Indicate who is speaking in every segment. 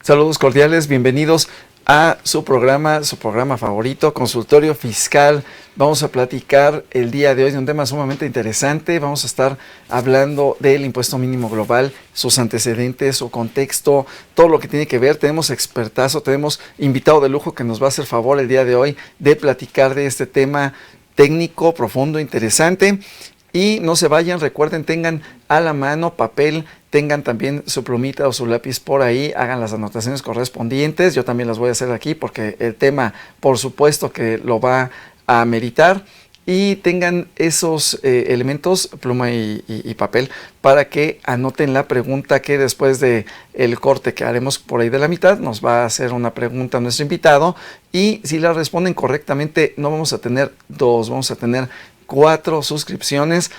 Speaker 1: Saludos cordiales, bienvenidos a su programa favorito, Consultorio Fiscal. Vamos a platicar el día de hoy de un tema sumamente interesante. Vamos a estar hablando del impuesto mínimo global, sus antecedentes, su contexto, todo lo que tiene que ver. Tenemos expertazo, tenemos invitado de lujo que nos va a hacer favor el día de hoy de platicar de este tema técnico, profundo, interesante. Y no se vayan, recuerden, tengan a la mano papel, tengan también su plumita o su lápiz por ahí, hagan las anotaciones correspondientes. Yo también las voy a hacer aquí porque el tema, por supuesto, que lo va a meritar. Y tengan esos elementos, pluma y papel, para que anoten la pregunta que después de el corte que haremos por ahí de la mitad, nos va a hacer una pregunta a nuestro invitado. Y si la responden correctamente, no vamos a tener 2, vamos a tener 4 suscripciones.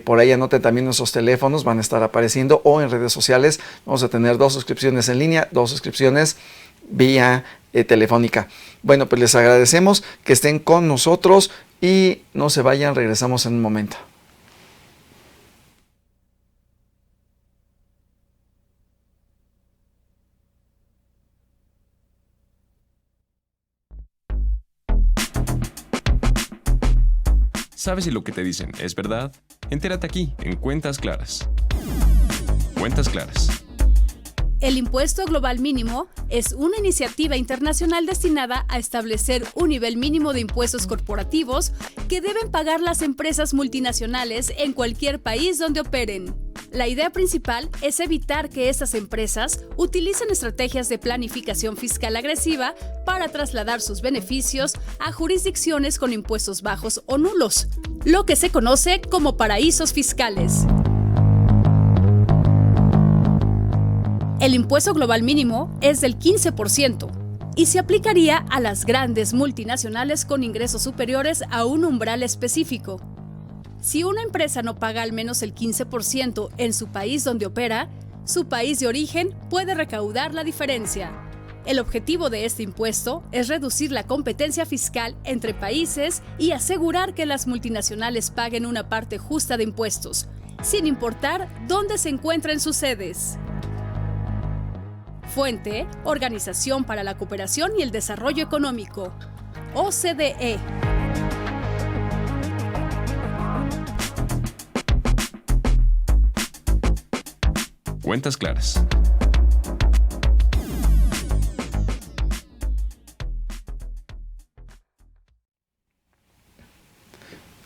Speaker 1: Por ahí anoten también nuestros teléfonos, van a estar apareciendo, o en redes sociales. Vamos a tener 2 suscripciones en línea, 2 suscripciones vía telefónica. Bueno, pues les agradecemos que estén con nosotros y no se vayan, regresamos en un momento.
Speaker 2: ¿Sabes si lo que te dicen es verdad? Entérate aquí, en Cuentas Claras. Cuentas Claras.
Speaker 3: El impuesto global mínimo es una iniciativa internacional destinada a establecer un nivel mínimo de impuestos corporativos que deben pagar las empresas multinacionales en cualquier país donde operen. La idea principal es evitar que estas empresas utilicen estrategias de planificación fiscal agresiva para trasladar sus beneficios a jurisdicciones con impuestos bajos o nulos, lo que se conoce como paraísos fiscales. El impuesto global mínimo es del 15% y se aplicaría a las grandes multinacionales con ingresos superiores a un umbral específico. Si una empresa no paga al menos el 15% en su país donde opera, su país de origen puede recaudar la diferencia. El objetivo de este impuesto es reducir la competencia fiscal entre países y asegurar que las multinacionales paguen una parte justa de impuestos, sin importar dónde se encuentren sus sedes. Fuente: Organización para la Cooperación y el Desarrollo Económico, OCDE.
Speaker 2: Cuentas Claras.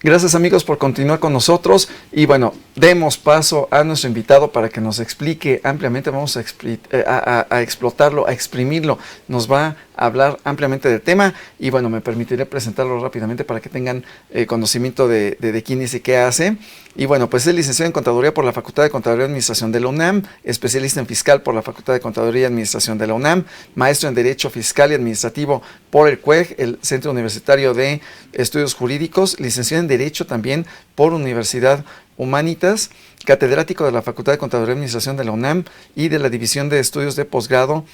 Speaker 1: Gracias, amigos, por continuar con nosotros. Y bueno, demos paso a nuestro invitado para que nos explique ampliamente. Vamos a explotarlo, a exprimirlo. Nos va a hablar ampliamente del tema. Y bueno, me permitiré presentarlo rápidamente para que tengan conocimiento de quién es y qué hace. Y bueno, pues es licenciado en Contaduría por la Facultad de Contaduría y Administración de la UNAM, especialista en Fiscal por la Facultad de Contaduría y Administración de la UNAM, maestro en Derecho Fiscal y Administrativo por el CUEG, el Centro Universitario de Estudios Jurídicos, licenciado en Derecho también por Universidad Humanitas, catedrático de la Facultad de Contaduría y Administración de la UNAM y de la División de Estudios de Posgrado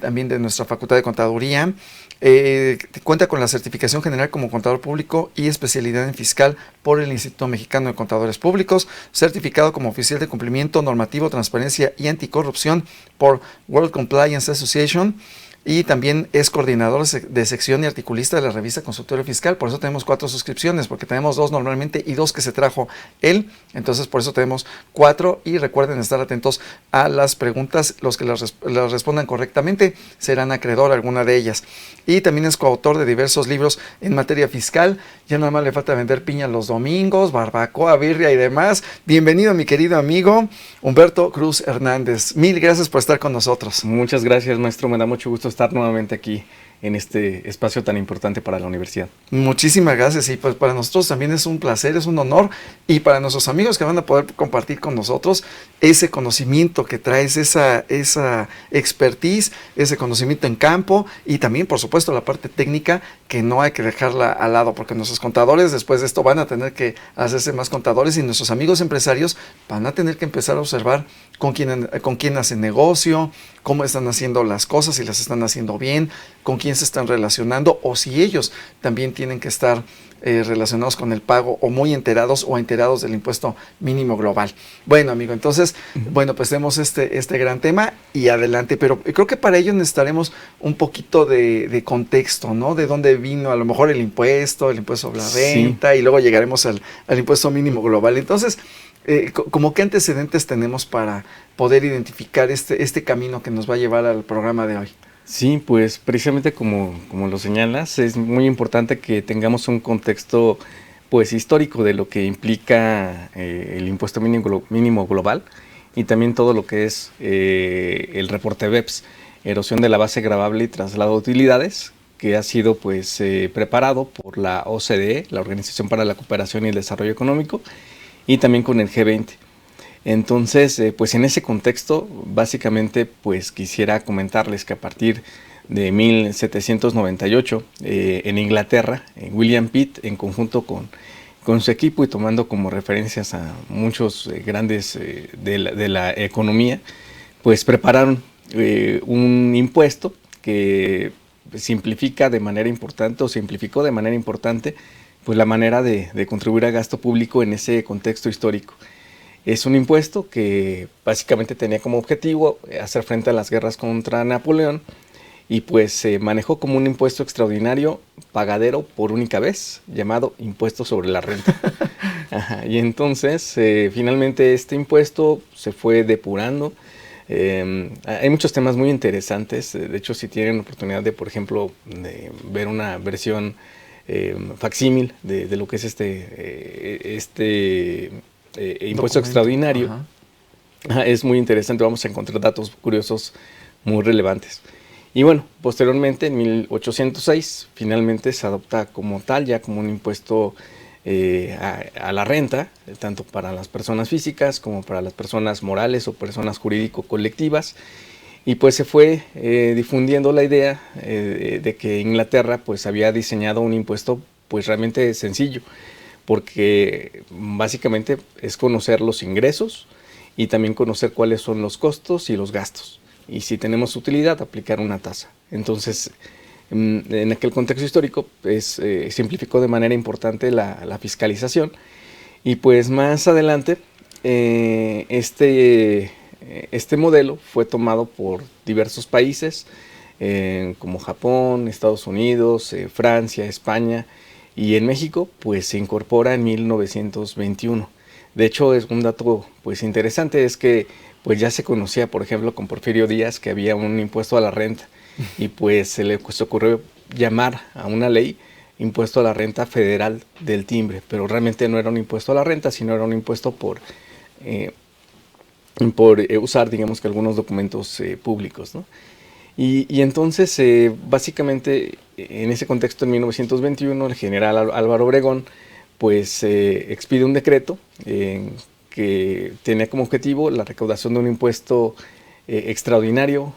Speaker 1: también de nuestra Facultad de Contaduría. Cuenta con la certificación general como contador público y especialidad en fiscal por el Instituto Mexicano de Contadores Públicos, certificado como oficial de cumplimiento normativo, transparencia y anticorrupción por World Compliance Association. Y también es coordinador de sección y articulista de la revista Consultorio Fiscal. Por eso tenemos 4 suscripciones, porque tenemos 2 normalmente y 2 que se trajo él. Entonces, por eso tenemos 4. Y recuerden estar atentos a las preguntas. Los que las respondan correctamente serán acreedor a alguna de ellas. Y también es coautor de diversos libros en materia fiscal. Ya nada más le falta vender piña los domingos, barbacoa, birria y demás. Bienvenido, mi querido amigo Humberto Cruz Hernández. Mil gracias por estar con nosotros.
Speaker 4: Muchas gracias, maestro. Me da mucho gusto estar nuevamente aquí en este espacio tan importante para la universidad. Muchísimas gracias, y pues para nosotros también es un placer, es un honor, y para nuestros amigos que van a poder compartir con nosotros ese conocimiento que traes, esa expertise, ese conocimiento en campo, y también por supuesto la parte técnica que no hay que dejarla al lado, porque nuestros contadores después de esto van a tener que hacerse más contadores, y nuestros amigos empresarios van a tener que empezar a observar con quién hacen negocio, cómo están haciendo las cosas, si las están
Speaker 1: están haciendo bien, con quién se están relacionando, o si ellos también tienen que estar relacionados con el pago, o muy enterados o enterados del impuesto mínimo global. Bueno, amigo, entonces, bueno, pues tenemos este gran tema y adelante, pero creo que para ello necesitaremos un poquito de contexto, ¿no? De dónde vino a lo mejor el impuesto sobre la renta, y luego llegaremos al impuesto mínimo global. Entonces, ¿cómo qué antecedentes tenemos para poder identificar este camino que nos va a llevar al programa de hoy?
Speaker 4: Sí, pues precisamente como lo señalas, es muy importante que tengamos un contexto pues histórico de lo que implica el impuesto mínimo global, y también todo lo que es el reporte BEPS, erosión de la base gravable y traslado de utilidades, que ha sido pues preparado por la OCDE, la Organización para la Cooperación y el Desarrollo Económico, y también con el G20. Entonces, pues en ese contexto, básicamente, pues quisiera comentarles que a partir de 1798, en Inglaterra, William Pitt, en conjunto con su equipo y tomando como referencias a muchos grandes de la economía, pues prepararon un impuesto que simplificó de manera importante, pues la manera de contribuir a gasto público en ese contexto histórico. Es un impuesto que básicamente tenía como objetivo hacer frente a las guerras contra Napoleón, y pues se manejó como un impuesto extraordinario pagadero por única vez, llamado impuesto sobre la renta. Ajá, y entonces finalmente este impuesto se fue depurando. Hay muchos temas muy interesantes. De hecho, si tienen oportunidad de, por ejemplo, de ver una versión facsímil de lo que es este impuesto extraordinario, es muy interesante. Vamos a encontrar datos curiosos muy relevantes. Y bueno, posteriormente en 1806 finalmente se adopta como tal, ya como un impuesto a la renta, tanto para las personas físicas como para las personas morales o personas jurídico-colectivas. Y pues se fue difundiendo la idea de que Inglaterra pues había diseñado un impuesto pues realmente sencillo, porque básicamente es conocer los ingresos y también conocer cuáles son los costos y los gastos. Y si tenemos utilidad, aplicar una tasa. Entonces, en aquel contexto histórico, pues, simplificó de manera importante la fiscalización. Y pues más adelante, este modelo fue tomado por diversos países, como Japón, Estados Unidos, Francia, España. Y en México, pues se incorpora en 1921. De hecho, es un dato pues interesante, es que pues ya se conocía, por ejemplo, con Porfirio Díaz, que había un impuesto a la renta, y pues se le ocurrió llamar a una ley impuesto a la renta federal del timbre, pero realmente no era un impuesto a la renta, sino era un impuesto por usar, digamos, que algunos documentos públicos, ¿no? Y entonces, básicamente, en ese contexto, en 1921, el general Álvaro Obregón, pues, expide un decreto que tenía como objetivo la recaudación de un impuesto extraordinario,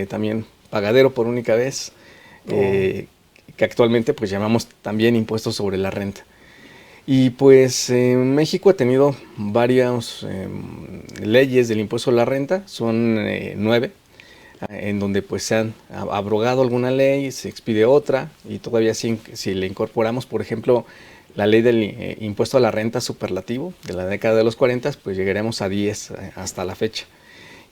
Speaker 4: también pagadero por única vez, que actualmente, pues, llamamos también impuesto sobre la renta. Y pues México ha tenido varias leyes del impuesto a la renta, son 9, en donde pues se han abrogado alguna ley, se expide otra, y todavía si le incorporamos, por ejemplo, la ley del impuesto a la renta superlativo de la década de los 40, pues llegaremos a 10 hasta la fecha.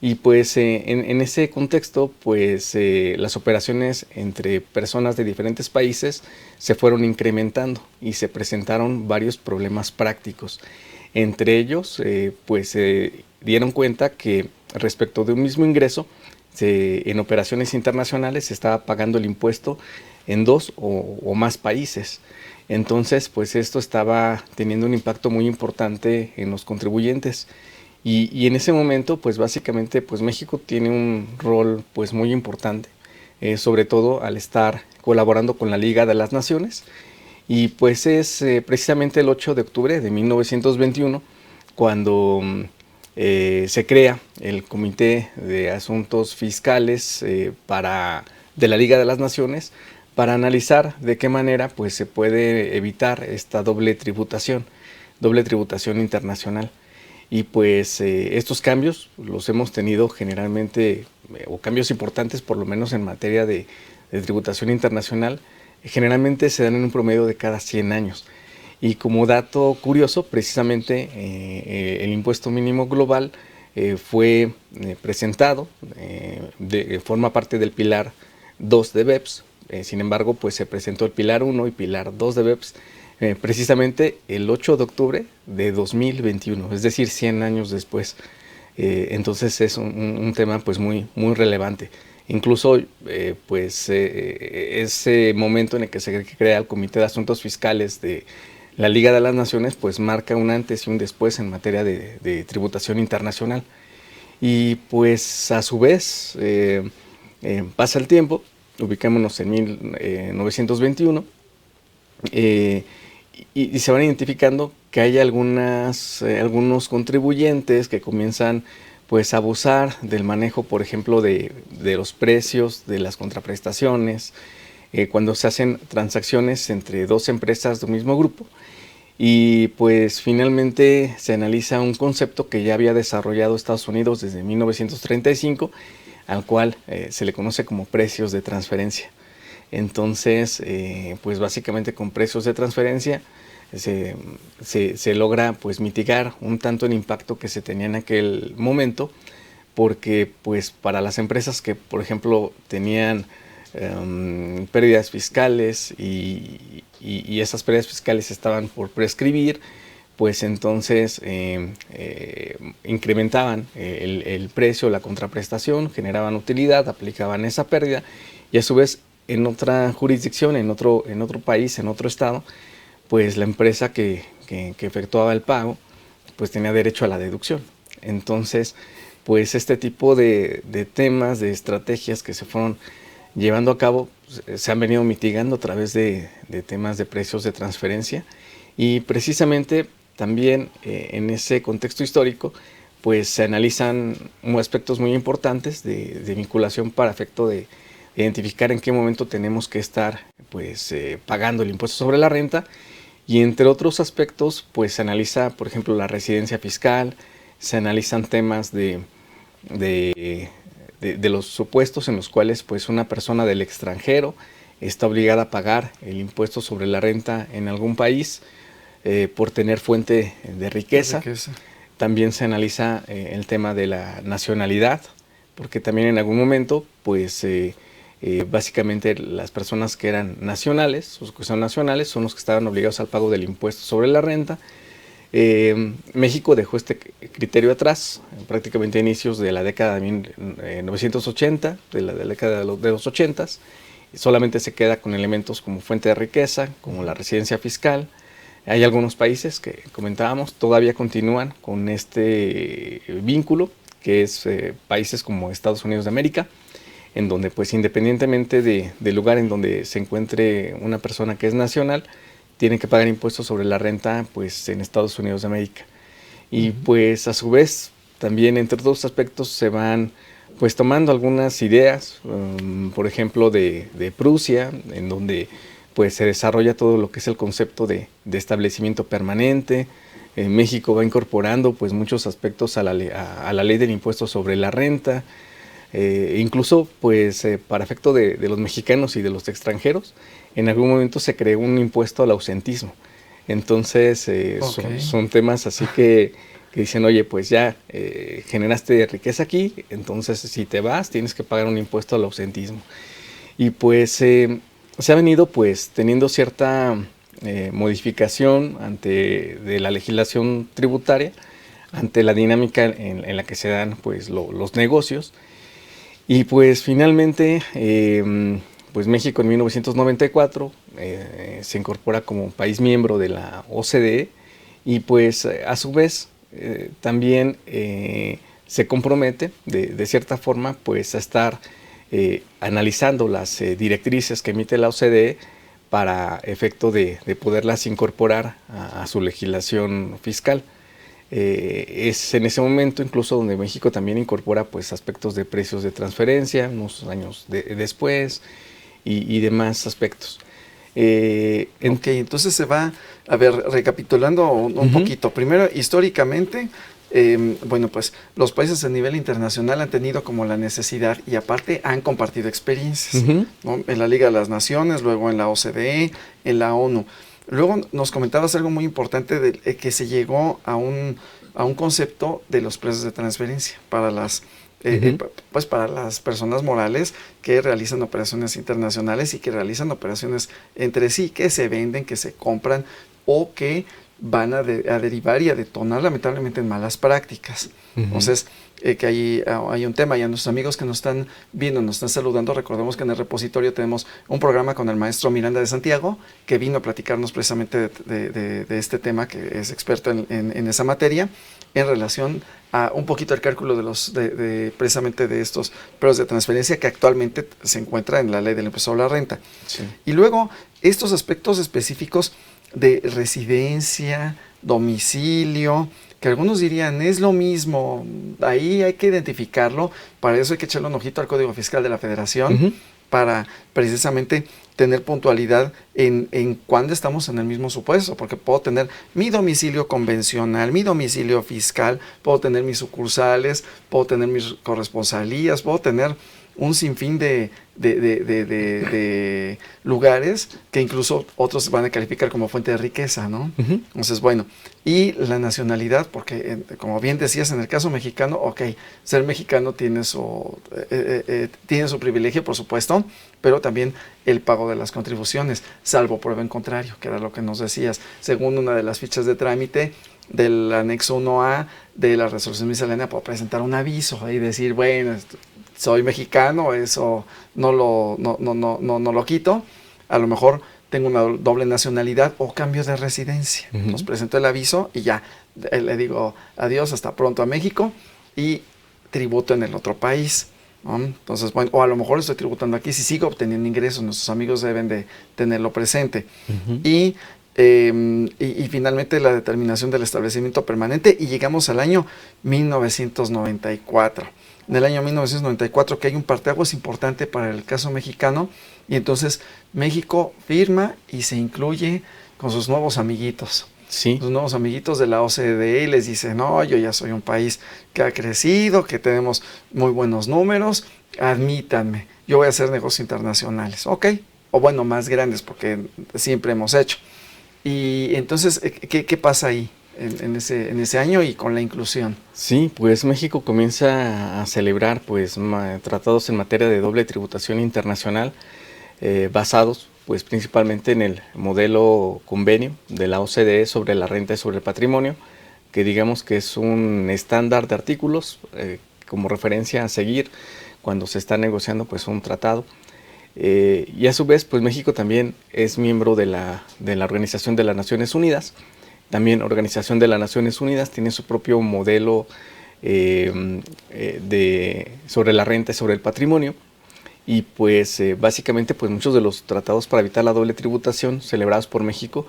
Speaker 4: Y pues en ese contexto, pues las operaciones entre personas de diferentes países se fueron incrementando y se presentaron varios problemas prácticos. Entre ellos, pues se dieron cuenta que respecto de un mismo ingreso, en operaciones internacionales se estaba pagando el impuesto en 2 o más países. Entonces, pues esto estaba teniendo un impacto muy importante en los contribuyentes. Y en ese momento, pues básicamente, pues México tiene un rol pues muy importante, sobre todo al estar colaborando con la Liga de las Naciones. Y pues es precisamente el 8 de octubre de 1921 cuando se crea el Comité de Asuntos Fiscales de la Liga de las Naciones para analizar de qué manera pues, se puede evitar esta doble tributación internacional. Y pues estos cambios los hemos tenido generalmente o cambios importantes, por lo menos en materia de tributación internacional, generalmente se dan en un promedio de cada 100 años. Y como dato curioso, precisamente el impuesto mínimo global fue presentado, forma parte del pilar 2 de BEPS. Sin embargo, pues se presentó el pilar 1 y pilar 2 de BEPS precisamente el 8 de octubre de 2021, es decir, 100 años después. Entonces es un tema pues muy relevante. Incluso ese momento en el que se crea el Comité de Asuntos Fiscales de la Liga de las Naciones, pues marca un antes y un después en materia de tributación internacional. Y pues a su vez pasa el tiempo, ubicémonos en 1921, y se van identificando que hay algunos contribuyentes que comienzan pues a abusar del manejo, por ejemplo, de los precios, de las contraprestaciones, cuando se hacen transacciones entre dos empresas del mismo grupo. Y pues finalmente se analiza un concepto que ya había desarrollado Estados Unidos desde 1935, al cual se le conoce como precios de transferencia. Entonces, pues básicamente con precios de transferencia se logra pues mitigar un tanto el impacto que se tenía en aquel momento, porque pues para las empresas que por ejemplo tenían pérdidas fiscales y esas pérdidas fiscales estaban por prescribir, pues entonces incrementaban el precio, la contraprestación, generaban utilidad, aplicaban esa pérdida, y a su vez en otra jurisdicción, en otro país, en otro estado, pues la empresa que efectuaba el pago pues tenía derecho a la deducción. Entonces pues este tipo de temas, de estrategias que se fueron llevando a cabo, se han venido mitigando a través de temas de precios de transferencia, y precisamente también en ese contexto histórico pues se analizan aspectos muy importantes de vinculación para efecto de identificar en qué momento tenemos que estar pues pagando el impuesto sobre la renta, y entre otros aspectos pues se analiza por ejemplo la residencia fiscal, se analizan temas de los supuestos en los cuales pues una persona del extranjero está obligada a pagar el impuesto sobre la renta en algún país por tener fuente de riqueza. También se analiza el tema de la nacionalidad, porque también en algún momento pues básicamente las personas que eran nacionales, los que son nacionales, son los que estaban obligados al pago del impuesto sobre la renta. México dejó este criterio atrás, prácticamente a inicios de la década de 1980, de la década de los 80s. Solamente se queda con elementos como fuente de riqueza, como la residencia fiscal. Hay algunos países que comentábamos, todavía continúan con este vínculo, que es países como Estados Unidos de América, en donde pues independientemente del lugar en donde se encuentre una persona que es nacional, tiene que pagar impuestos sobre la renta pues en Estados Unidos de América. Y pues a su vez también entre otros aspectos se van pues tomando algunas ideas, por ejemplo de Prusia, en donde pues se desarrolla todo lo que es el concepto de establecimiento permanente. México va incorporando pues muchos aspectos a la ley del impuesto sobre la renta. Incluso pues para efecto de los mexicanos y de los extranjeros, en algún momento se creó un impuesto al ausentismo. Entonces son temas así que dicen, oye, pues ya generaste riqueza aquí, entonces si te vas tienes que pagar un impuesto al ausentismo. Y pues se ha venido pues teniendo cierta modificación de la legislación tributaria ante la dinámica en la que se dan pues los negocios. Y pues finalmente pues México en 1994 se incorpora como país miembro de la OCDE, y pues a su vez también se compromete de cierta forma pues a estar analizando las directrices que emite la OCDE para efecto de poderlas incorporar a su legislación fiscal. Es en ese momento incluso donde México también incorpora pues aspectos de precios de transferencia unos años después y demás aspectos.
Speaker 1: Ok, entonces se va, a ver, recapitulando un poquito. Primero, históricamente, bueno, pues los países a nivel internacional han tenido como la necesidad y aparte han compartido experiencias, ¿no? En la Liga de las Naciones, luego en la OCDE, en la ONU. Luego nos comentabas algo muy importante de que se llegó a un concepto de los precios de transferencia para las pues para las personas morales que realizan operaciones internacionales y que realizan operaciones entre sí, que se venden, que se compran o que van a derivar y a detonar lamentablemente en malas prácticas. Entonces, que hay un tema, y a nuestros amigos que nos están viendo, nos están saludando, recordemos que en el repositorio tenemos un programa con el maestro Miranda de Santiago, que vino a platicarnos precisamente de este tema, que es experto en esa materia, en relación a un poquito el cálculo precisamente de estos precios de transferencia que actualmente se encuentra en la ley del impuesto a la renta. Sí. Y luego, estos aspectos específicos de residencia, domicilio, que algunos dirían es lo mismo, ahí hay que identificarlo, para eso hay que echarle un ojito al Código Fiscal de la Federación, para precisamente tener puntualidad en cuándo estamos en el mismo supuesto, porque puedo tener mi domicilio convencional, mi domicilio fiscal, puedo tener mis sucursales, puedo tener mis corresponsalías, puedo tener un sinfín de lugares que incluso otros van a calificar como fuente de riqueza, ¿no? Entonces, bueno, y la nacionalidad, porque como bien decías, en el caso mexicano, ok, ser mexicano tiene su privilegio, por supuesto, pero también el pago de las contribuciones, salvo prueba en contrario, que era lo que nos decías, según una de las fichas de trámite del anexo 1A de la resolución miscelánea, puedo presentar un aviso y decir, bueno, soy mexicano, eso no lo quito, a lo mejor tengo una doble nacionalidad o cambio de residencia. Nos presento el aviso y ya le digo adiós, hasta pronto a México y tributo en el otro país, ¿no? Entonces, bueno, o a lo mejor estoy tributando aquí, si sigo obteniendo ingresos, nuestros amigos deben de tenerlo presente. Y finalmente la determinación del establecimiento permanente, y llegamos al año 1994. En el año 1994, que hay un parteaguas importante para el caso mexicano, y entonces México firma y se incluye con sus nuevos amiguitos. Sí. Los nuevos amiguitos de la OCDE, y les dice, no, yo ya soy un país que ha crecido, que tenemos muy buenos números, admítanme, yo voy a hacer negocios internacionales, ok, o bueno, más grandes, porque siempre hemos hecho. Y entonces, ¿qué pasa ahí en ese año y con la inclusión?
Speaker 5: Sí, pues México comienza a celebrar pues tratados en materia de doble tributación internacional, basados pues principalmente en el modelo convenio de la OCDE sobre la renta y sobre el patrimonio, que digamos que es un estándar de artículos como referencia a seguir cuando se está negociando pues un tratado. Y a su vez pues México también es miembro de la Organización de las Naciones Unidas. También Organización de las Naciones Unidas tiene su propio modelo sobre la renta y sobre el patrimonio. Y pues básicamente pues muchos de los tratados para evitar la doble tributación celebrados por México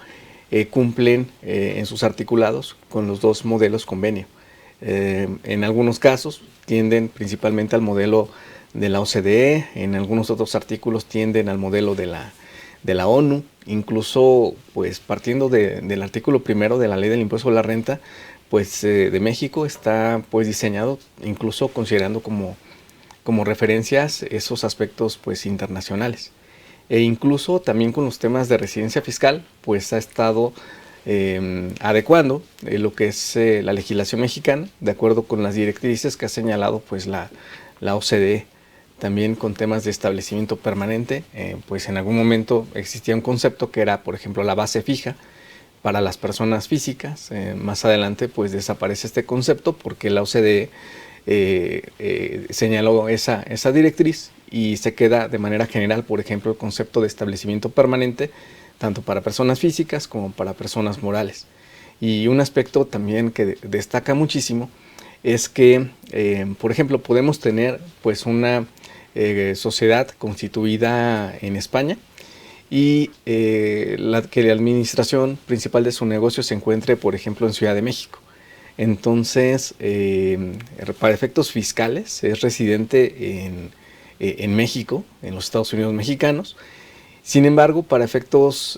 Speaker 5: cumplen en sus articulados con los dos modelos convenio. En algunos casos tienden principalmente al modelo de la OCDE, en algunos otros artículos tienden al modelo de la ONU, incluso pues partiendo del artículo primero de la ley del impuesto a la renta, pues de México está pues diseñado incluso considerando como referencias esos aspectos pues internacionales. E incluso también con los temas de residencia fiscal, pues ha estado adecuando lo que es la legislación mexicana, de acuerdo con las directrices que ha señalado pues la OCDE. También con temas de establecimiento permanente, pues en algún momento existía un concepto que era, por ejemplo, la base fija para las personas físicas. Más adelante pues desaparece este concepto porque la OCDE señaló esa directriz y se queda de manera general, por ejemplo, el concepto de establecimiento permanente, tanto para personas físicas como para personas morales. Y un aspecto también que destaca muchísimo es que, por ejemplo, podemos tener pues una sociedad constituida en España y que la administración principal de su negocio se encuentre, por ejemplo, en Ciudad de México. Entonces, para efectos fiscales, es residente en México, en los Estados Unidos mexicanos. Sin embargo, para efectos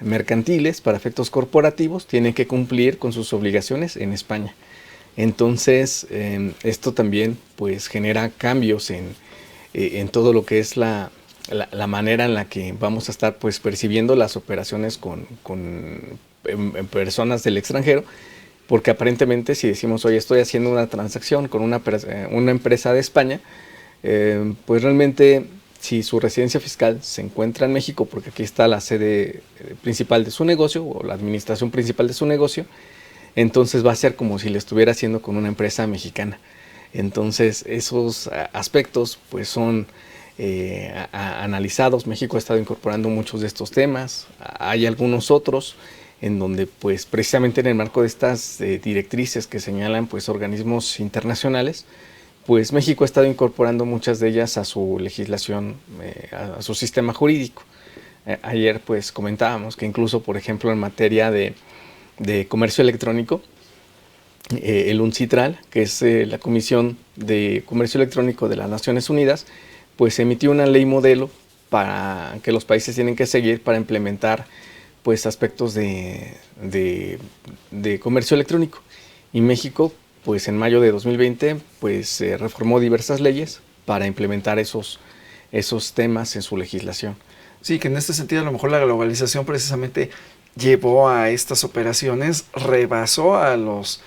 Speaker 5: mercantiles, para efectos corporativos, tiene que cumplir con sus obligaciones en España. Entonces, esto también pues genera cambios en todo lo que es la manera en la que vamos a estar pues percibiendo las operaciones en personas del extranjero, porque aparentemente si decimos, oye, estoy haciendo una transacción con una empresa de España, pues realmente si su residencia fiscal se encuentra en México, porque aquí está la sede principal de su negocio o la administración principal de su negocio, entonces va a ser como si le estuviera haciendo con una empresa mexicana. Entonces esos aspectos pues son analizados. México ha estado incorporando muchos de estos temas. Hay algunos otros en donde pues precisamente en el marco de estas directrices que señalan pues organismos internacionales, pues México ha estado incorporando muchas de ellas a su legislación, a su sistema jurídico. Ayer pues comentábamos que incluso por ejemplo en materia de comercio electrónico, el UNCITRAL, que es la Comisión de Comercio Electrónico de las Naciones Unidas, pues emitió una ley modelo para que los países tienen que seguir para implementar pues aspectos de comercio electrónico. Y México, pues en mayo de 2020, pues reformó diversas leyes para implementar esos temas en su legislación.
Speaker 1: Sí, que en este sentido a lo mejor la globalización precisamente llevó a estas operaciones, rebasó a los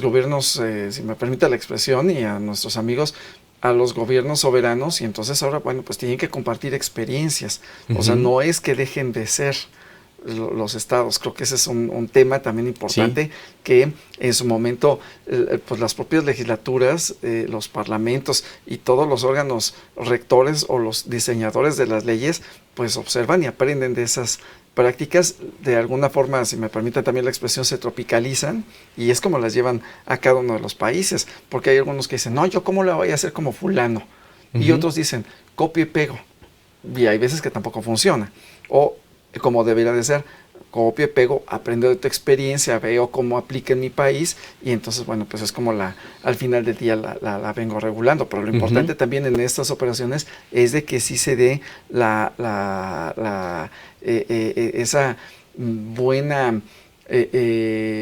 Speaker 1: gobiernos, si me permite la expresión, y a nuestros amigos, a los gobiernos soberanos, y entonces ahora, bueno, pues tienen que compartir experiencias. O sea, no es que dejen de ser los estados. Creo que ese es un tema también importante, sí, que en su momento pues las propias legislaturas, los parlamentos y todos los órganos rectores o los diseñadores de las leyes pues observan y aprenden de esas prácticas. De alguna forma, si me permiten también la expresión, se tropicalizan y es como las llevan a cada uno de los países, porque hay algunos que dicen, no, yo cómo la voy a hacer como fulano, y otros dicen, copio y pego, y hay veces que tampoco funciona, o como debería de ser, copio y pego, aprendo de tu experiencia, veo cómo aplica en mi país, y entonces, bueno, pues es como al final del día la vengo regulando. Pero lo importante también en estas operaciones es de que sí se dé esa buena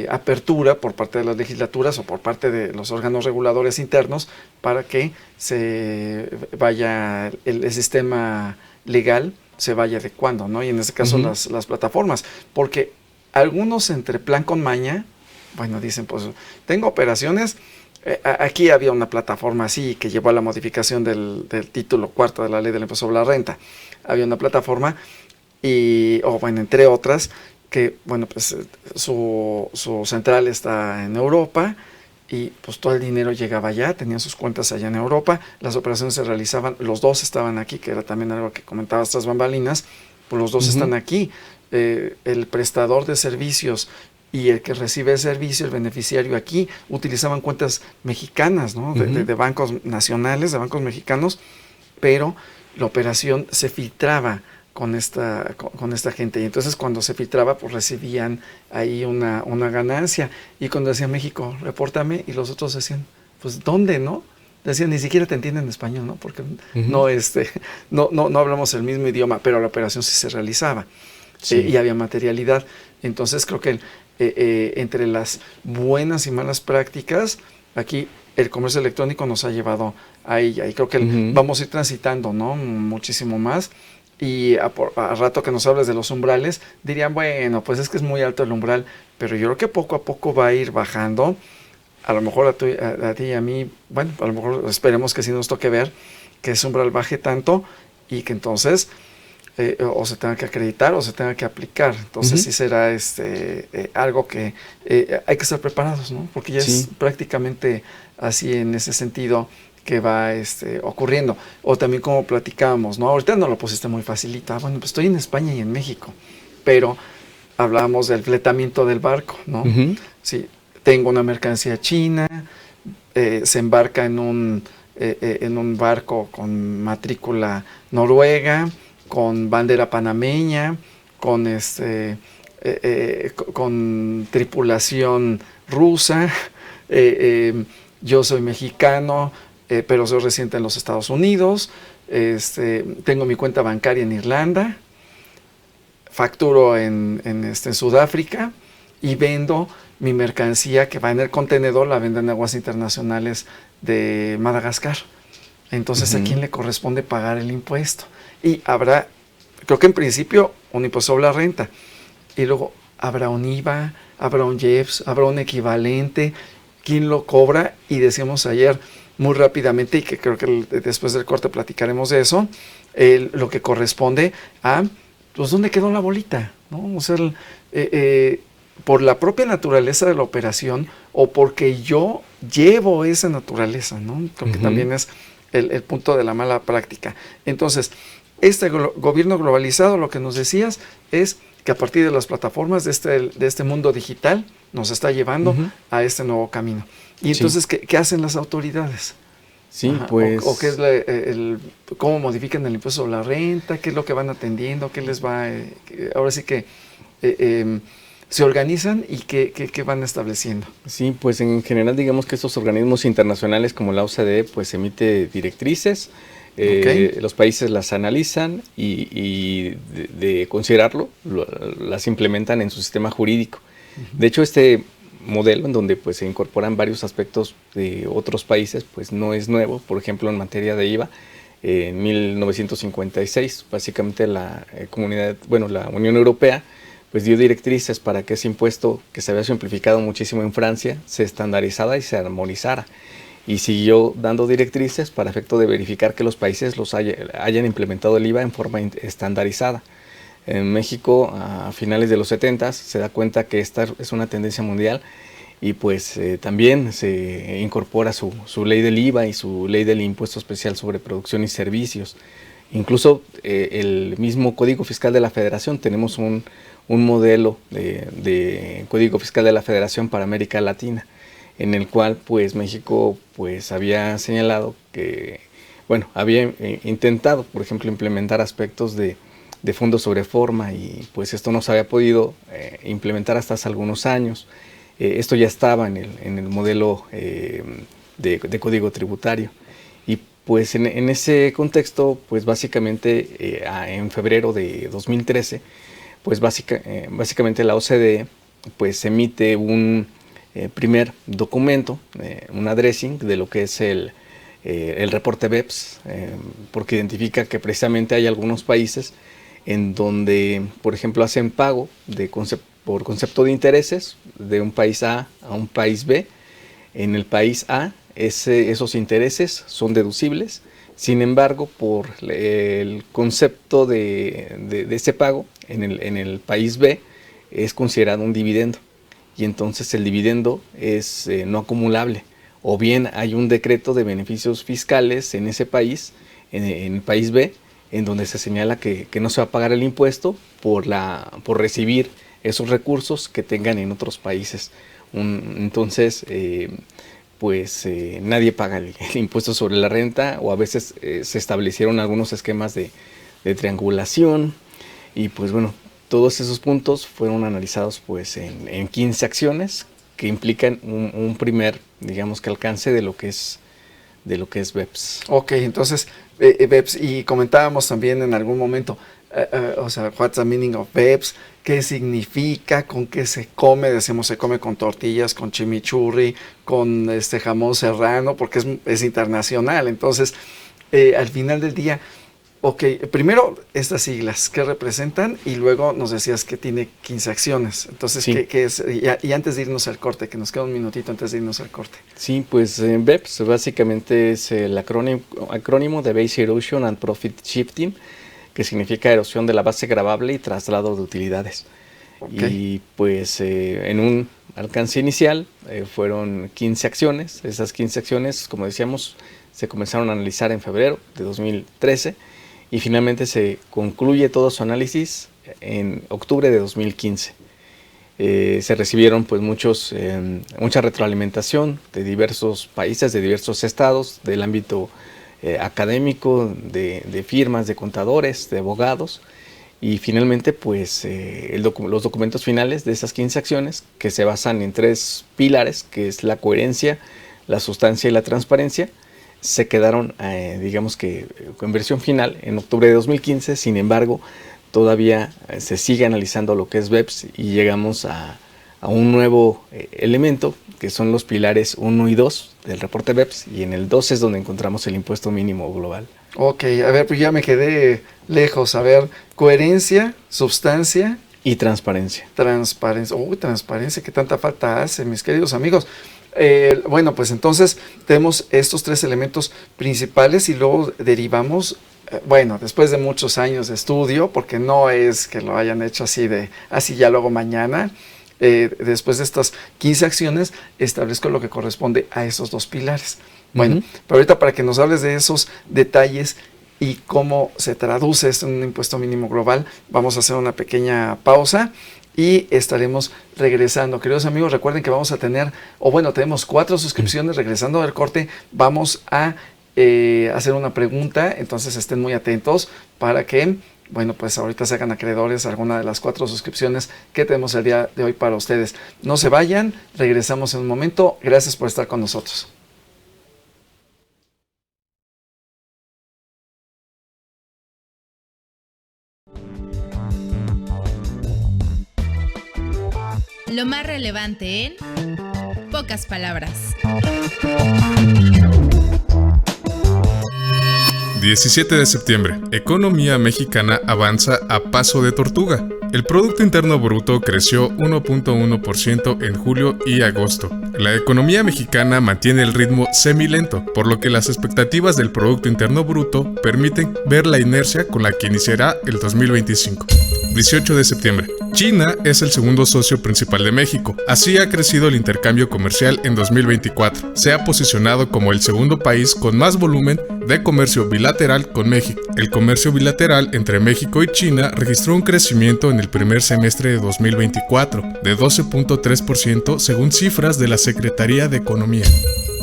Speaker 1: apertura por parte de las legislaturas o por parte de los órganos reguladores internos para que se vaya el sistema legal se vaya adecuando, ¿no? Y en este caso las plataformas, porque algunos entre plan con maña, bueno, dicen, pues tengo operaciones, aquí había una plataforma así que llevó a la modificación del título 4 de la ley del impuesto sobre la renta, había una plataforma bueno, entre otras, que, bueno, pues su central está en Europa, y pues todo el dinero llegaba allá, tenían sus cuentas allá en Europa, las operaciones se realizaban, los dos estaban aquí, que era también algo que comentabas tras bambalinas, pues los dos están aquí, el prestador de servicios y el que recibe el servicio, el beneficiario aquí, utilizaban cuentas mexicanas, ¿no? De bancos nacionales, de bancos mexicanos, pero la operación se filtraba con esta gente, y entonces cuando se filtraba pues recibían ahí una ganancia, y cuando decía México, repórtame, y los otros decían, pues ¿dónde, no? Decían, ni siquiera te entienden en español, ¿no? Porque no hablamos el mismo idioma, pero la operación sí se realizaba, sí. Y había materialidad. Entonces creo que entre las buenas y malas prácticas, aquí el comercio electrónico nos ha llevado a ella, y creo que vamos a ir transitando, ¿no? Muchísimo más. Y a rato que nos hables de los umbrales, dirían, bueno, pues es que es muy alto el umbral, pero yo creo que poco a poco va a ir bajando. A lo mejor a ti y a mí, bueno, a lo mejor esperemos que sí nos toque ver que ese umbral baje tanto, y que entonces o se tenga que acreditar o se tenga que aplicar. Entonces sí será algo que hay que estar preparados, ¿no? Porque ya es prácticamente así en ese sentido que va ocurriendo. O también como platicábamos, ¿no? Ahorita no lo pusiste muy facilita. Bueno, pues estoy en España y en México, pero hablábamos del fletamiento del barco, ¿no? Sí, tengo una mercancía china, se embarca en un barco con matrícula noruega, con bandera panameña, con tripulación rusa, yo soy mexicano, pero soy residente en los Estados Unidos, tengo mi cuenta bancaria en Irlanda, facturo en Sudáfrica, y vendo mi mercancía que va en el contenedor, la vendo en aguas internacionales de Madagascar. Entonces, ¿a quién le corresponde pagar el impuesto? Y habrá, creo que en principio, un impuesto sobre la renta. Y luego habrá un IVA, habrá un IEPS, habrá un equivalente. ¿Quién lo cobra? Y decíamos ayer muy rápidamente, y que creo que después del corte platicaremos de eso, lo que corresponde a, pues, ¿dónde quedó la bolita? ¿No? O sea, por la propia naturaleza de la operación o porque yo llevo esa naturaleza, ¿no? Creo que también es el punto de la mala práctica. Entonces, este gobierno globalizado, lo que nos decías, es que a partir de las plataformas de este mundo digital nos está llevando a este nuevo camino. Y entonces, ¿qué hacen las autoridades?
Speaker 5: Sí, pues...
Speaker 1: ¿O qué es cómo modifican el impuesto sobre la renta? ¿Qué es lo que van atendiendo? ¿Qué les va...? Ahora sí que se organizan y qué van estableciendo.
Speaker 5: Sí, pues en general digamos que estos organismos internacionales como la OCDE pues emite directrices, los países las analizan y de considerarlo las implementan en su sistema jurídico. De hecho, este modelo en donde pues se incorporan varios aspectos de otros países pues no es nuevo. Por ejemplo, en materia de IVA, en 1956 básicamente la Unión Europea pues dio directrices para que ese impuesto, que se había simplificado muchísimo en Francia, se estandarizara y se armonizara. Y siguió dando directrices para efecto de verificar que los países hayan implementado el IVA en forma estandarizada. En México, a finales de los 70s, se da cuenta que esta es una tendencia mundial y pues también se incorpora su ley del IVA y su ley del impuesto especial sobre producción y servicios. Incluso el mismo Código Fiscal de la Federación, tenemos un modelo de Código Fiscal de la Federación para América Latina, en el cual pues México pues había señalado que, bueno, había intentado, por ejemplo, implementar aspectos de fondos sobre forma y pues esto no se había podido implementar hasta hace algunos años. Esto ya estaba en el modelo de Código Tributario. Y pues en ese contexto, pues básicamente en febrero de 2013, pues básicamente la OCDE pues emite un primer documento, un addressing de lo que es el reporte BEPS, porque identifica que precisamente hay algunos países en donde, por ejemplo, hacen pago por concepto de intereses de un país A a un país B. En el país A esos intereses son deducibles, sin embargo, por el concepto de ese pago en el país B es considerado un dividendo y entonces el dividendo es no acumulable, o bien hay un decreto de beneficios fiscales en ese país, en el país B, en donde se señala que no se va a pagar el impuesto por recibir esos recursos que tengan en otros países. Entonces, nadie paga el impuesto sobre la renta, o a veces se establecieron algunos esquemas de triangulación y pues bueno, todos esos puntos fueron analizados pues en 15 acciones que implican un primer, digamos que alcance de lo que es BEPS.
Speaker 1: Ok, entonces BEPS, y comentábamos también en algún momento, what's the meaning of BEPS, qué significa, con qué se come. Decimos se come con tortillas, con chimichurri, con jamón serrano, porque es internacional. Entonces, al final del día, ok, primero estas siglas, ¿qué representan? Y luego nos decías que tiene 15 acciones. Entonces, sí. ¿qué es? Y antes de irnos al corte, que nos queda un minutito antes de irnos al corte.
Speaker 5: Sí, pues BEPS básicamente es el acrónimo de Base Erosion and Profit Shifting, que significa erosión de la base gravable y traslado de utilidades. Okay. Y pues en un alcance inicial fueron 15 acciones. Esas 15 acciones, como decíamos, se comenzaron a analizar en febrero de 2013 y finalmente se concluye todo su análisis en octubre de 2015. Se recibieron pues mucha retroalimentación de diversos países, de diversos estados, del ámbito académico, de firmas, de contadores, de abogados, y finalmente pues los documentos finales de esas 15 acciones, que se basan en 3 pilares, que es la coherencia, la sustancia y la transparencia, se quedaron digamos que en versión final en octubre de 2015. Sin embargo, todavía se sigue analizando lo que es BEPS y llegamos a a un nuevo elemento, que son los pilares 1 y 2 del reporte BEPS, y en el 2 es donde encontramos el impuesto mínimo global.
Speaker 1: Ok, a ver, pues ya me quedé lejos. A ver, coherencia, sustancia
Speaker 5: y transparencia.
Speaker 1: Transparencia. Uy, transparencia, que tanta falta hace, mis queridos amigos. Bueno, pues entonces tenemos estos 3 elementos principales y luego derivamos, bueno, después de muchos años de estudio, porque no es que lo hayan hecho así ya luego mañana, después de estas 15 acciones, establezco lo que corresponde a esos 2 pilares. Bueno, pero ahorita para que nos hables de esos detalles y cómo se traduce esto en un impuesto mínimo global, vamos a hacer una pequeña pausa y estaremos regresando. Queridos amigos, recuerden que vamos a tener, tenemos 4 suscripciones. Regresando del corte, vamos a hacer una pregunta, entonces estén muy atentos para que, pues ahorita se hagan acreedores a alguna de las 4 suscripciones que tenemos el día de hoy para ustedes. No se vayan, regresamos en un momento. Gracias por estar con nosotros.
Speaker 6: Lo más relevante en pocas palabras.
Speaker 7: 17 de septiembre. Economía mexicana avanza a paso de tortuga. El Producto Interno Bruto creció 1.1% en julio y agosto. La economía mexicana mantiene el ritmo semilento, por lo que las expectativas del Producto Interno Bruto permiten ver la inercia con la que iniciará el 2025. 18 de septiembre. China es el segundo socio principal de México. Así ha crecido el intercambio comercial en 2024. Se ha posicionado como el segundo país con más volumen de comercio bilateral con México. El comercio bilateral entre México y China registró un crecimiento en el primer semestre de 2024 de 12.3% según cifras de la Secretaría de Economía.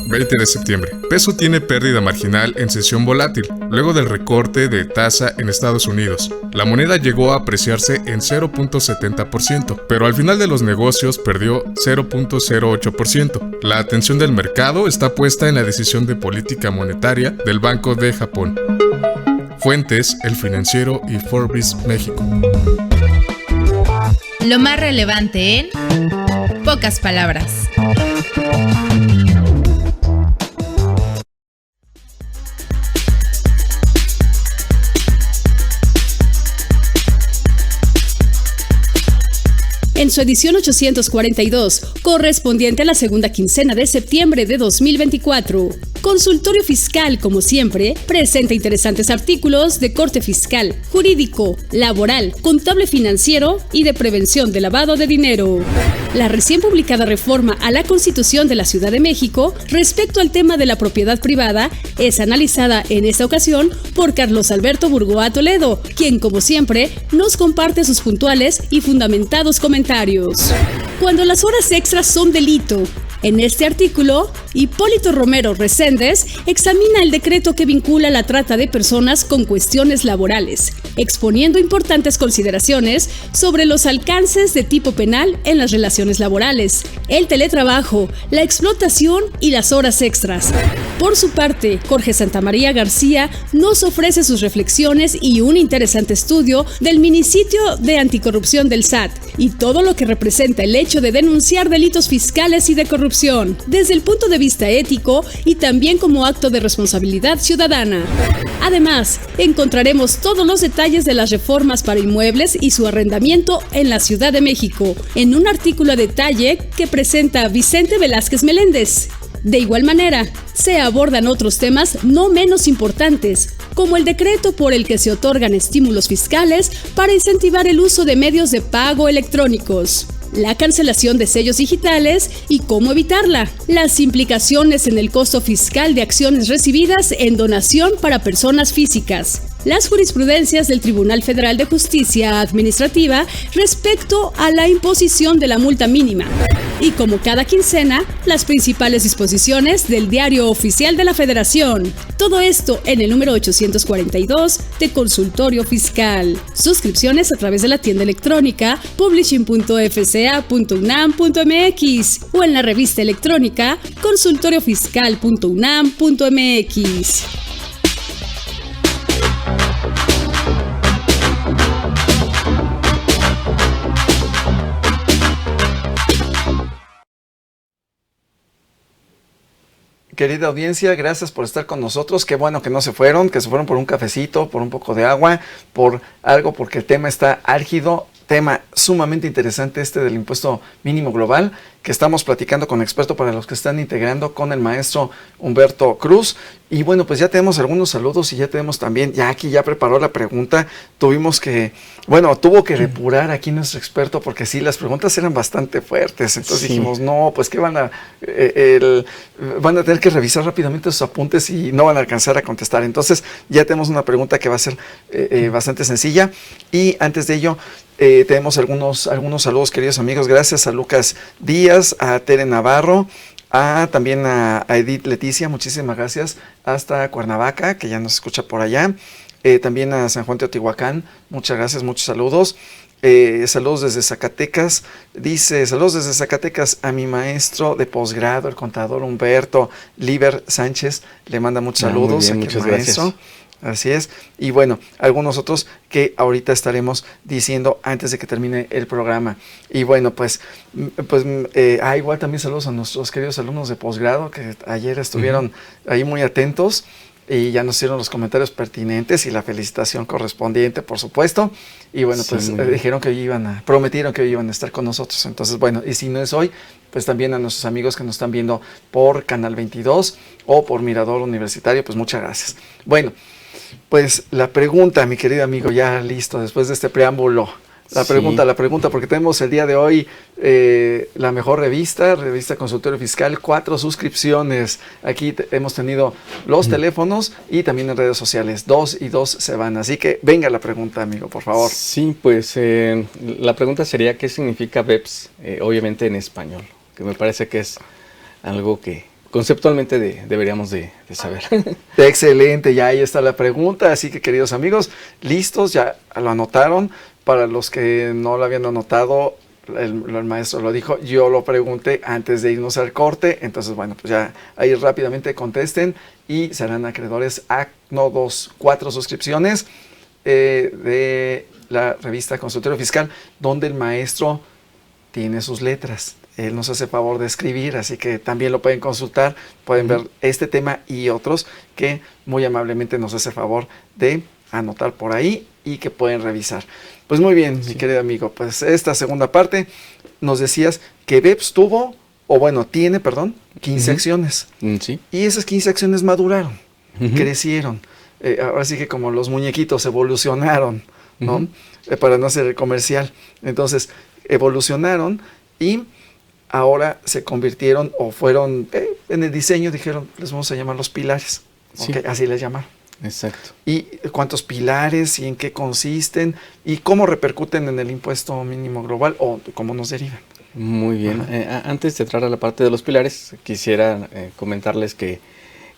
Speaker 7: 20 de septiembre. Peso tiene pérdida marginal en sesión volátil, luego del recorte de tasa en Estados Unidos. La moneda llegó a apreciarse en 0.70%, pero al final de los negocios perdió 0.08%. La atención del mercado está puesta en la decisión de política monetaria del Banco de Japón. Fuentes: El Financiero y Forbes México.
Speaker 6: Lo más relevante en pocas palabras.
Speaker 3: En su edición 842, correspondiente a la segunda quincena de septiembre de 2024, Consultorio Fiscal, como siempre, presenta interesantes artículos de corte fiscal, jurídico, laboral, contable financiero y de prevención de lavado de dinero. La recién publicada reforma a la Constitución de la Ciudad de México respecto al tema de la propiedad privada es analizada en esta ocasión por Carlos Alberto Burgoa Toledo, quien, como siempre, nos comparte sus puntuales y fundamentados comentarios. Cuando las horas extras son delito. En este artículo, Hipólito Romero Reséndez examina el decreto que vincula la trata de personas con cuestiones laborales, exponiendo importantes consideraciones sobre los alcances de tipo penal en las relaciones laborales, el teletrabajo, la explotación y las horas extras. Por su parte, Jorge Santamaría García nos ofrece sus reflexiones y un interesante estudio del minisitio de anticorrupción del SAT y todo lo que representa el hecho de denunciar delitos fiscales y de corrupción, desde el punto de vista ético y también como acto de responsabilidad ciudadana. Además, encontraremos todos los detalles de las reformas para inmuebles y su arrendamiento en la Ciudad de México, en un artículo a detalle que presenta Vicente Velázquez Meléndez. De igual manera, se abordan otros temas no menos importantes, como el decreto por el que se otorgan estímulos fiscales para incentivar el uso de medios de pago electrónicos, la cancelación de sellos digitales y cómo evitarla, las implicaciones en el costo fiscal de acciones recibidas en donación para personas físicas, las jurisprudencias del Tribunal Federal de Justicia Administrativa respecto a la imposición de la multa mínima, y como cada quincena, las principales disposiciones del Diario Oficial de la Federación. Todo esto en el número 842 de Consultorio Fiscal. Suscripciones a través de la tienda electrónica publishing.fca.unam.mx o en la revista electrónica consultoriofiscal.unam.mx.
Speaker 1: querida audiencia, gracias por estar con nosotros. Qué bueno que no se fueron, que se fueron por un cafecito, por un poco de agua, por algo, porque el tema está álgido. Tema sumamente interesante del impuesto mínimo global, que estamos platicando con experto para los que están integrando con el maestro Humberto Cruz. Y bueno, pues ya tenemos algunos saludos y ya tenemos también, ya aquí ya preparó la pregunta. Tuvo que depurar aquí nuestro experto porque sí, las preguntas eran bastante fuertes. Entonces dijimos, no, pues que van a tener que revisar rápidamente sus apuntes y no van a alcanzar a contestar. Entonces ya tenemos una pregunta que va a ser bastante sencilla. Y antes de ello, tenemos algunos saludos, queridos amigos. Gracias a Lucas Díaz, a Tere Navarro, también a Edith Leticia, muchísimas gracias, hasta Cuernavaca, que ya nos escucha por allá. También a San Juan Teotihuacán, muchas gracias, muchos saludos. Saludos desde Zacatecas, dice, saludos desde Zacatecas a mi maestro de posgrado, el contador Humberto Liber Sánchez, le manda muchos saludos.
Speaker 5: Muy bien, muchas gracias.
Speaker 1: Así es, y bueno, algunos otros que ahorita estaremos diciendo antes de que termine el programa. Y bueno, igual también saludos a nuestros queridos alumnos de posgrado que ayer estuvieron ahí muy atentos y ya nos hicieron los comentarios pertinentes y la felicitación correspondiente, por supuesto. Y bueno, dijeron que prometieron que hoy iban a estar con nosotros. Entonces, bueno, y si no es hoy, pues también a nuestros amigos que nos están viendo por Canal 22 o por Mirador Universitario, pues muchas gracias. Bueno, pues la pregunta, mi querido amigo, ya listo, después de este preámbulo. La pregunta, porque tenemos el día de hoy la mejor revista Consultorio Fiscal, 4 suscripciones. Aquí hemos tenido los teléfonos y también en redes sociales, 2 y 2 se van. Así que venga la pregunta, amigo, por favor.
Speaker 5: Sí, pues la pregunta sería, ¿qué significa BEPS? Obviamente en español, que me parece que es algo que conceptualmente deberíamos de saber.
Speaker 1: Excelente, ya ahí está la pregunta. Así que, queridos amigos, listos, ya lo anotaron. Para los que no lo habían anotado, el maestro lo dijo, yo lo pregunté antes de irnos al corte. Entonces, bueno, pues ya ahí rápidamente contesten y serán acreedores a 4 suscripciones de la revista Consultorio Fiscal, donde el maestro tiene sus letras. Él nos hace favor de escribir, así que también lo pueden consultar, pueden ver este tema y otros que muy amablemente nos hace favor de anotar por ahí y que pueden revisar. Pues muy bien, mi querido amigo, pues esta segunda parte nos decías que BEPS tiene 15 acciones.
Speaker 5: Sí.
Speaker 1: Y esas 15 acciones maduraron, crecieron. Ahora sí que como los muñequitos evolucionaron, ¿no? Para no ser comercial. Entonces, evolucionaron y ahora se convirtieron o fueron en el diseño, dijeron, les vamos a llamar los pilares.
Speaker 5: Sí.
Speaker 1: Okay, así les llamaron.
Speaker 5: Exacto.
Speaker 1: ¿Y cuántos pilares y en qué consisten y cómo repercuten en el impuesto mínimo global o cómo nos derivan?
Speaker 5: Muy bien. Antes de entrar a la parte de los pilares, quisiera comentarles que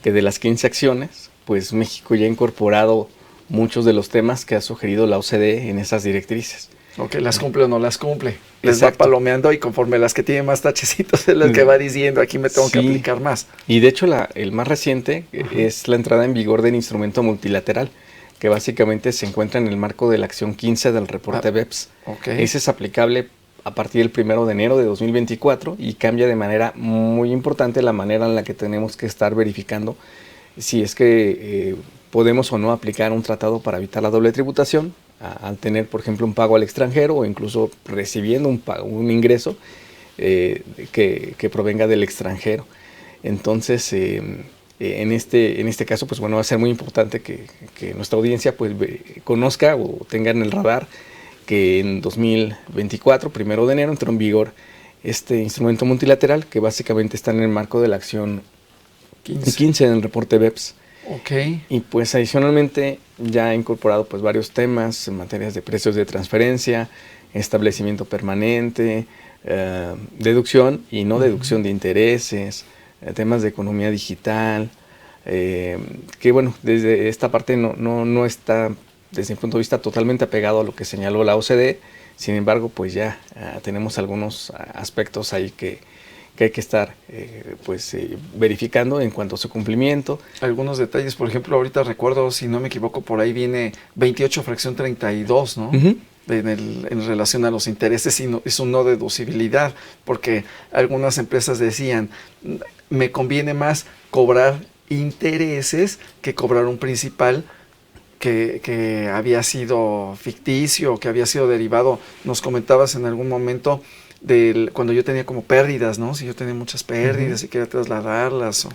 Speaker 5: de las 15 acciones, pues México ya ha incorporado muchos de los temas que ha sugerido la OCDE en esas directrices.
Speaker 1: Ok, ¿las cumple o no las cumple? Les va palomeando y conforme las que tienen más tachecitos es las que va diciendo, aquí me tengo que aplicar más.
Speaker 5: Y de hecho el más reciente es la entrada en vigor del instrumento multilateral, que básicamente se encuentra en el marco de la acción 15 del reporte BEPS.
Speaker 1: Okay.
Speaker 5: Ese es aplicable a partir del 1 de enero de 2024 y cambia de manera muy importante la manera en la que tenemos que estar verificando si es que podemos o no aplicar un tratado para evitar la doble tributación, al tener, por ejemplo, un pago al extranjero o incluso recibiendo un ingreso que provenga del extranjero. Entonces, en este caso, pues bueno, va a ser muy importante que nuestra audiencia pues conozca o tenga en el radar que en 2024, 1 de enero, entró en vigor este instrumento multilateral que básicamente está en el marco de la acción 15 del reporte BEPS.
Speaker 1: Okay.
Speaker 5: Y pues adicionalmente ya ha incorporado pues varios temas en materias de precios de transferencia, establecimiento permanente, deducción y no deducción de intereses, temas de economía digital, que bueno, desde esta parte no está desde mi punto de vista totalmente apegado a lo que señaló la OCDE. Sin embargo, pues ya tenemos algunos aspectos ahí que hay que estar verificando en cuanto a su cumplimiento.
Speaker 1: Algunos detalles, por ejemplo, ahorita recuerdo, si no me equivoco, por ahí viene 28 fracción 32, ¿no? En relación a los intereses y su no deducibilidad, porque algunas empresas decían, me conviene más cobrar intereses que cobrar un principal que había sido ficticio, que había sido derivado. Nos comentabas en algún momento cuando yo tenía como pérdidas, ¿no? Si yo tenía muchas pérdidas y quería trasladarlas,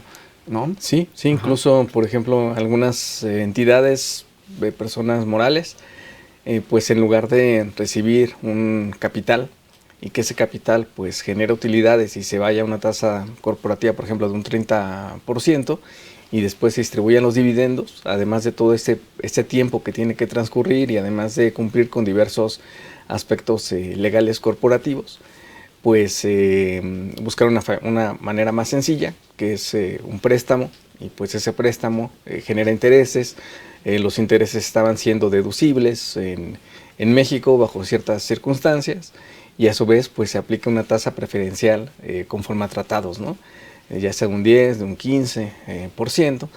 Speaker 1: ¿no?
Speaker 5: Sí, incluso, por ejemplo, algunas entidades de personas morales, pues en lugar de recibir un capital y que ese capital pues genere utilidades y se vaya a una tasa corporativa, por ejemplo, de un 30%, y después se distribuyan los dividendos, además de todo este tiempo que tiene que transcurrir y además de cumplir con diversos aspectos legales corporativos, pues buscar una manera más sencilla, que es un préstamo, y pues ese préstamo genera intereses. Los intereses estaban siendo deducibles en México bajo ciertas circunstancias, y a su vez pues se aplica una tasa preferencial conforme a tratados, ¿no? Ya sea de un 10, de un 15%.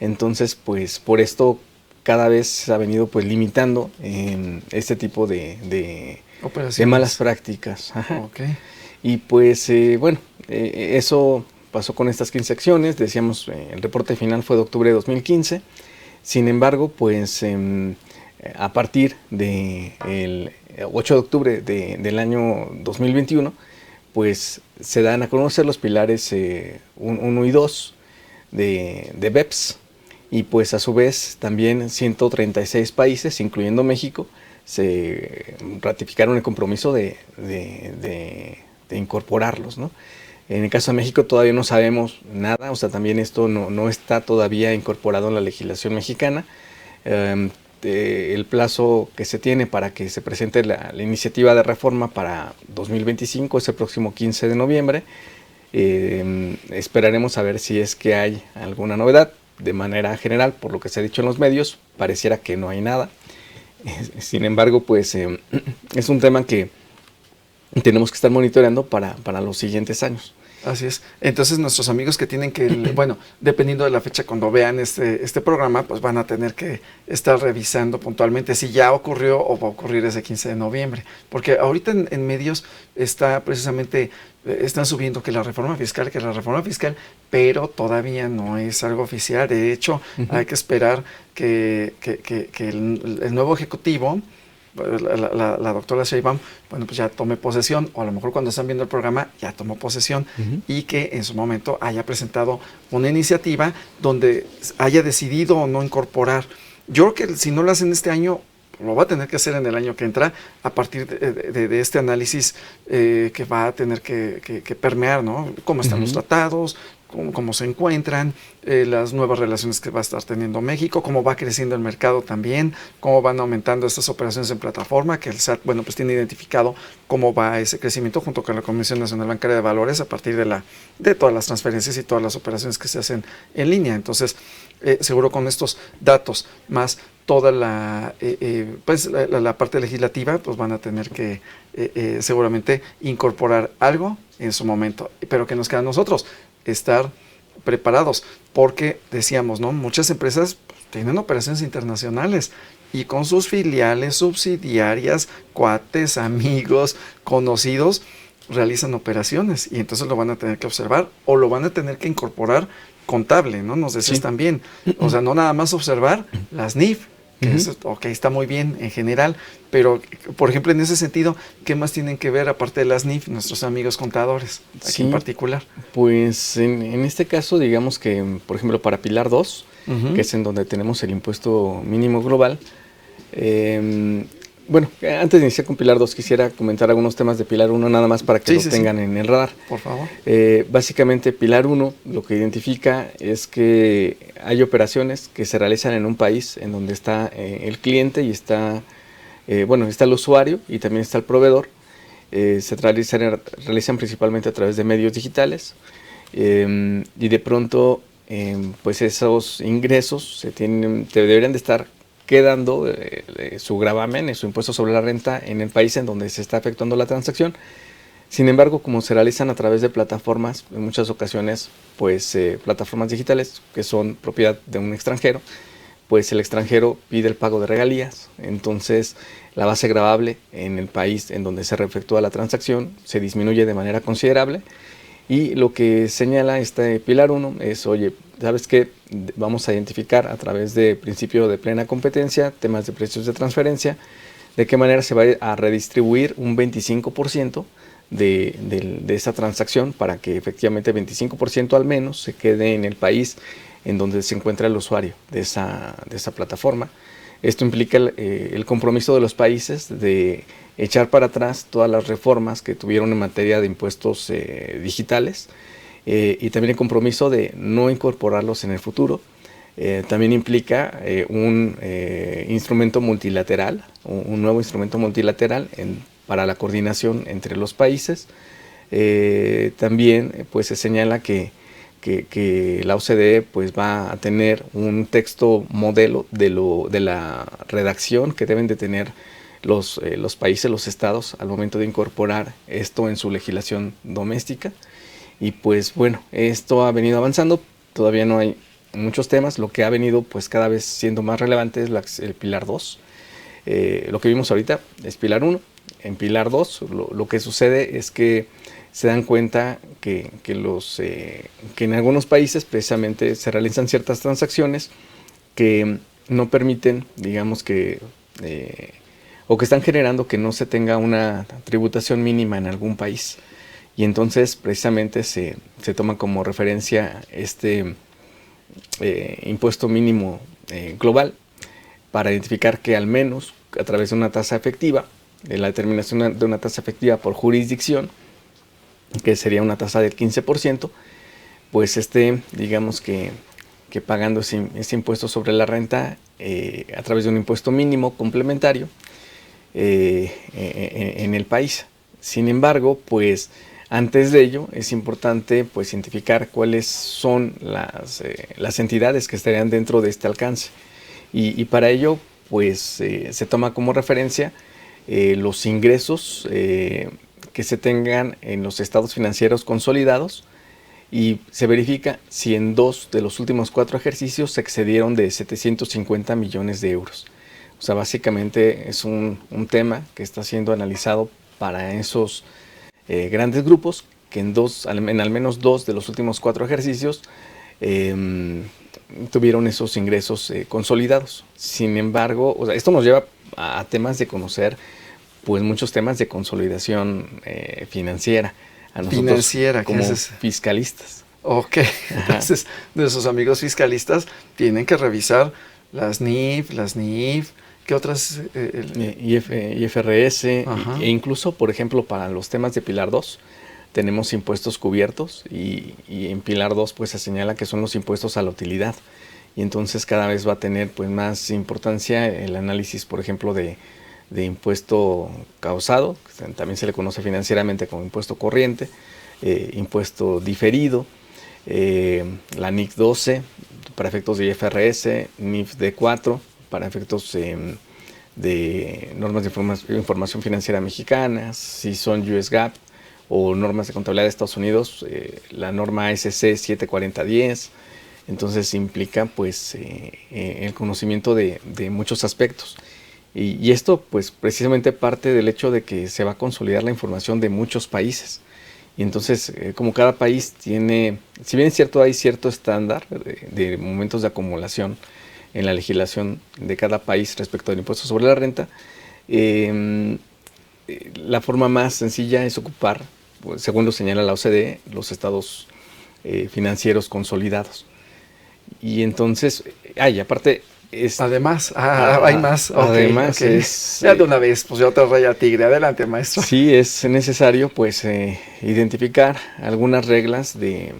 Speaker 5: Entonces, pues por esto cada vez se ha venido pues limitando este tipo de malas prácticas.
Speaker 1: Okay.
Speaker 5: Y pues eso pasó con estas 15 acciones. Decíamos, el reporte final fue de octubre de 2015. Sin embargo, pues a partir del 8 de octubre del año 2021, pues se dan a conocer los pilares 1 y 2 de BEPS, y pues a su vez también 136 países, incluyendo México, se ratificaron el compromiso de incorporarlos, ¿no? En el caso de México todavía no sabemos nada, o sea, también esto no está todavía incorporado en la legislación mexicana. El plazo que se tiene para que se presente la iniciativa de reforma para 2025 es el próximo 15 de noviembre. Esperaremos a ver si es que hay alguna novedad. De manera general, por lo que se ha dicho en los medios, pareciera que no hay nada. Sin embargo, pues es un tema que tenemos que estar monitoreando para los siguientes años.
Speaker 1: Así es. Entonces nuestros amigos que tienen que, bueno, dependiendo de la fecha cuando vean este programa, pues van a tener que estar revisando puntualmente si ya ocurrió o va a ocurrir ese 15 de noviembre. Porque ahorita en medios está precisamente, están subiendo que la reforma fiscal, pero todavía no es algo oficial. De hecho, hay que esperar que el nuevo ejecutivo, la doctora Sheinbaum, bueno, pues ya tome posesión, o a lo mejor cuando están viendo el programa ya tomó posesión, y que en su momento haya presentado una iniciativa donde haya decidido o no incorporar. Yo creo que si no lo hacen este año, lo va a tener que hacer en el año que entra, a partir de este análisis que va a tener que permear, ¿no? Cómo están los tratados, cómo se encuentran, las nuevas relaciones que va a estar teniendo México, cómo va creciendo el mercado también, cómo van aumentando estas operaciones en plataforma, que el SAT, bueno, pues tiene identificado cómo va ese crecimiento junto con la Comisión Nacional Bancaria de Valores a partir de todas las transferencias y todas las operaciones que se hacen en línea. Entonces, seguro con estos datos más toda la parte legislativa, pues van a tener que seguramente incorporar algo en su momento, pero que nos queda a nosotros estar preparados, porque decíamos, ¿no? Muchas empresas tienen operaciones internacionales y con sus filiales, subsidiarias, cuates, amigos, conocidos, realizan operaciones, y entonces lo van a tener que observar o lo van a tener que incorporar contable, ¿no? Nos decías también, o sea, no nada más observar las NIF, que eso, está muy bien en general, pero, por ejemplo, en ese sentido, ¿qué más tienen que ver aparte de las NIF nuestros amigos contadores, aquí en particular?
Speaker 5: Pues en este caso, digamos que, por ejemplo, para Pilar 2, que es en donde tenemos el impuesto mínimo global, bueno, antes de iniciar con Pilar 2, quisiera comentar algunos temas de Pilar 1, nada más para que los tengan en el radar.
Speaker 1: Por favor.
Speaker 5: Básicamente, Pilar 1 lo que identifica es que hay operaciones que se realizan en un país en donde está el cliente y está el usuario y también está el proveedor. Se realizan principalmente a través de medios digitales, y de pronto pues esos ingresos deberían de estar quedando su gravamen, su impuesto sobre la renta en el país en donde se está efectuando la transacción. Sin embargo, como se realizan a través de plataformas, en muchas ocasiones, pues plataformas digitales que son propiedad de un extranjero, pues el extranjero pide el pago de regalías. Entonces, la base gravable en el país en donde se efectúa la transacción se disminuye de manera considerable, Y lo que señala este pilar 1 es, oye, ¿sabes qué? Vamos a identificar a través de principio de plena competencia, temas de precios de transferencia, de qué manera se va a redistribuir un 25% de esa transacción para que efectivamente 25% al menos se quede en el país en donde se encuentra el usuario de esa plataforma. Esto implica el compromiso de los países de echar para atrás todas las reformas que tuvieron en materia de impuestos digitales y también el compromiso de no incorporarlos en el futuro. También implica un instrumento multilateral, un nuevo instrumento multilateral para la coordinación entre los países. También pues, se señala que la OCDE pues, va a tener un texto modelo de la redacción que deben de tener los países, los estados, al momento de incorporar esto en su legislación doméstica. Y pues bueno, esto ha venido avanzando, todavía no hay muchos temas, lo que ha venido pues cada vez siendo más relevante es el pilar 2. Lo que vimos ahorita es pilar 1. En pilar 2 lo que sucede es que se dan cuenta que en algunos países precisamente se realizan ciertas transacciones que no permiten, digamos que, o que están generando que no se tenga una tributación mínima en algún país. Y entonces precisamente se toma como referencia este impuesto mínimo global para identificar que al menos a través de una tasa efectiva, de la determinación de una tasa efectiva por jurisdicción, que sería una tasa del 15%, pues digamos que pagando ese impuesto sobre la renta a través de un impuesto mínimo complementario en el país. Sin embargo, pues antes de ello es importante pues identificar cuáles son las entidades que estarían dentro de este alcance y para ello pues se toma como referencia los ingresos que se tengan en los estados financieros consolidados y se verifica si en 2 de los últimos 4 ejercicios se excedieron de 750 millones de euros. O sea, básicamente es un tema que está siendo analizado para esos grandes grupos que en al menos 2 de los últimos 4 ejercicios tuvieron esos ingresos consolidados. Sin embargo, o sea, esto nos lleva a temas de conocer pues muchos temas de consolidación financiera a nosotros como fiscalistas.
Speaker 1: Ok, entonces nuestros amigos fiscalistas tienen que revisar las NIF, ¿qué otras?
Speaker 5: IFRS e incluso, por ejemplo, para los temas de Pilar 2 tenemos impuestos cubiertos y en Pilar 2 pues se señala que son los impuestos a la utilidad y entonces cada vez va a tener pues más importancia el análisis, por ejemplo, de impuesto causado, también se le conoce financieramente como impuesto corriente, impuesto diferido, la NIC 12 para efectos de IFRS, NIF D4 para efectos de normas de información financiera mexicanas, si son US GAAP o normas de contabilidad de Estados Unidos, la norma ASC 74010, entonces implica pues el conocimiento de muchos aspectos. Y esto pues precisamente parte del hecho de que se va a consolidar la información de muchos países. Y entonces como cada país tiene, si bien es cierto hay cierto estándar de momentos de acumulación en la legislación de cada país respecto del impuesto sobre la renta, la forma más sencilla es ocupar, pues, según lo señala la OCDE, los estados financieros consolidados. Y entonces, aparte...
Speaker 1: Además, hay más.
Speaker 5: Además,
Speaker 1: okay. Ya de una vez, pues yo otra raya tigre. Adelante, maestro.
Speaker 5: Sí, es necesario pues identificar algunas reglas de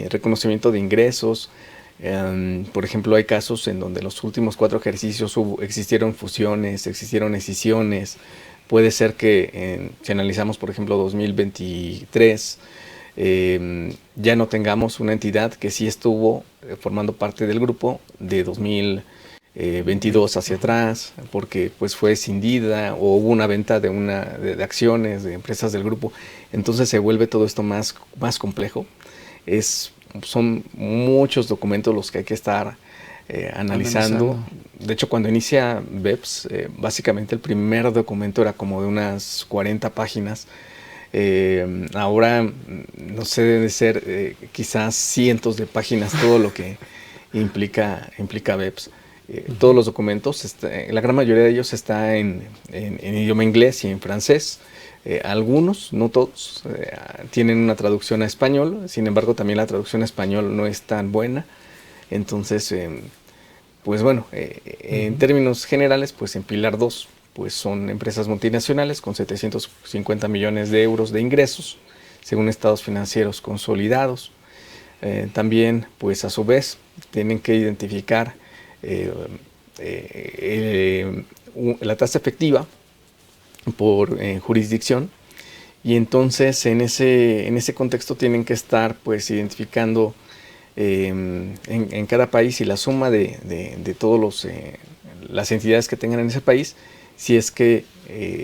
Speaker 5: reconocimiento de ingresos. Por ejemplo, hay casos en donde los últimos 4 ejercicios existieron fusiones, existieron escisiones. Puede ser que si analizamos, por ejemplo, 2023, ya no tengamos una entidad que sí estuvo formando parte del grupo de 2022 hacia atrás, porque pues fue escindida o hubo una venta de acciones de empresas del grupo. Entonces se vuelve todo esto más complejo. Son muchos documentos los que hay que estar analizando. De hecho, cuando inicia BEPS, básicamente el primer documento era como de unas 40 páginas, Ahora, no sé, debe ser quizás cientos de páginas todo lo que implica BEPS. Todos los documentos, la gran mayoría de ellos está en idioma inglés y en francés. Algunos, no todos, tienen una traducción a español. Sin embargo, también la traducción a español no es tan buena. Entonces, pues bueno, en términos generales, pues en Pilar 2, pues son empresas multinacionales con 750 millones de euros de ingresos, según estados financieros consolidados. También, pues a su vez, tienen que identificar la tasa efectiva por jurisdicción, y entonces en ese contexto tienen que estar pues identificando en cada país y la suma de todos las entidades que tengan en ese país, si es que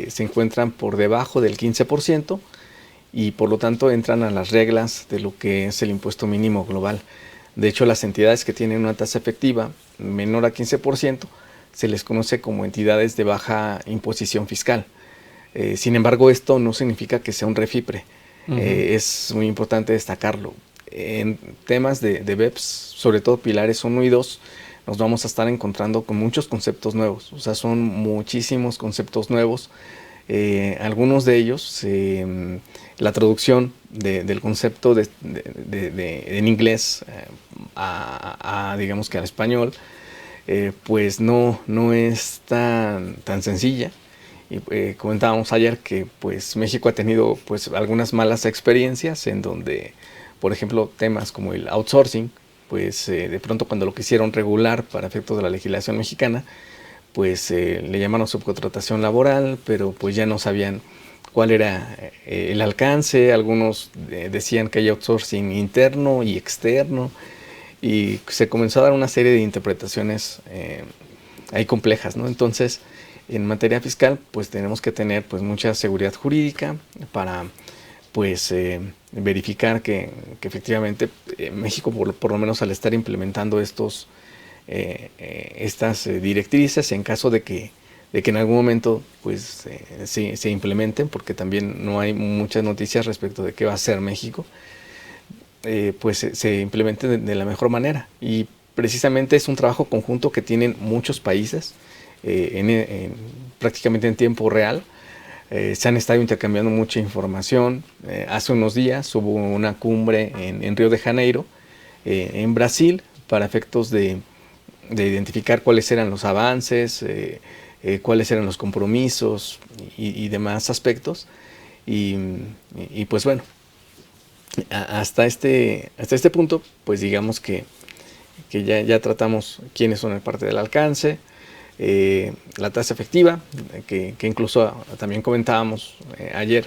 Speaker 5: se encuentran por debajo del 15%, y por lo tanto entran a las reglas de lo que es el impuesto mínimo global. De hecho, las entidades que tienen una tasa efectiva menor a 15% se les conoce como entidades de baja imposición fiscal. Sin embargo, esto no significa que sea un refipre. Es muy importante destacarlo. En temas de BEPS, sobre todo pilares 1 y 2, nos vamos a estar encontrando con muchos conceptos nuevos. O sea, son muchísimos conceptos nuevos. Algunos de ellos, la traducción del concepto en inglés digamos que al español, pues no es tan sencilla. Y comentábamos ayer que pues México ha tenido pues algunas malas experiencias en donde, por ejemplo, temas como el outsourcing, pues de pronto cuando lo quisieron regular para efectos de la legislación mexicana, pues le llamaron subcontratación laboral, pero pues ya no sabían cuál era el alcance. Algunos decían que hay outsourcing interno y externo, y se comenzó a dar una serie de interpretaciones ahí complejas, ¿no? Entonces, en materia fiscal, pues tenemos que tener pues mucha seguridad jurídica para pues verificar que efectivamente México, por lo menos al estar implementando estas directrices, en caso de que en algún momento pues se implementen, porque también no hay muchas noticias respecto de qué va a hacer México, pues se implementen de la mejor manera. Y precisamente es un trabajo conjunto que tienen muchos países, prácticamente en tiempo real. Se han estado intercambiando mucha información. Hace unos días hubo una cumbre en Río de Janeiro, en Brasil, para efectos de identificar cuáles eran los avances, cuáles eran los compromisos y demás aspectos. Y pues bueno, hasta este punto, pues digamos que ya tratamos quiénes son parte del alcance, la tasa efectiva, que incluso también comentábamos ayer,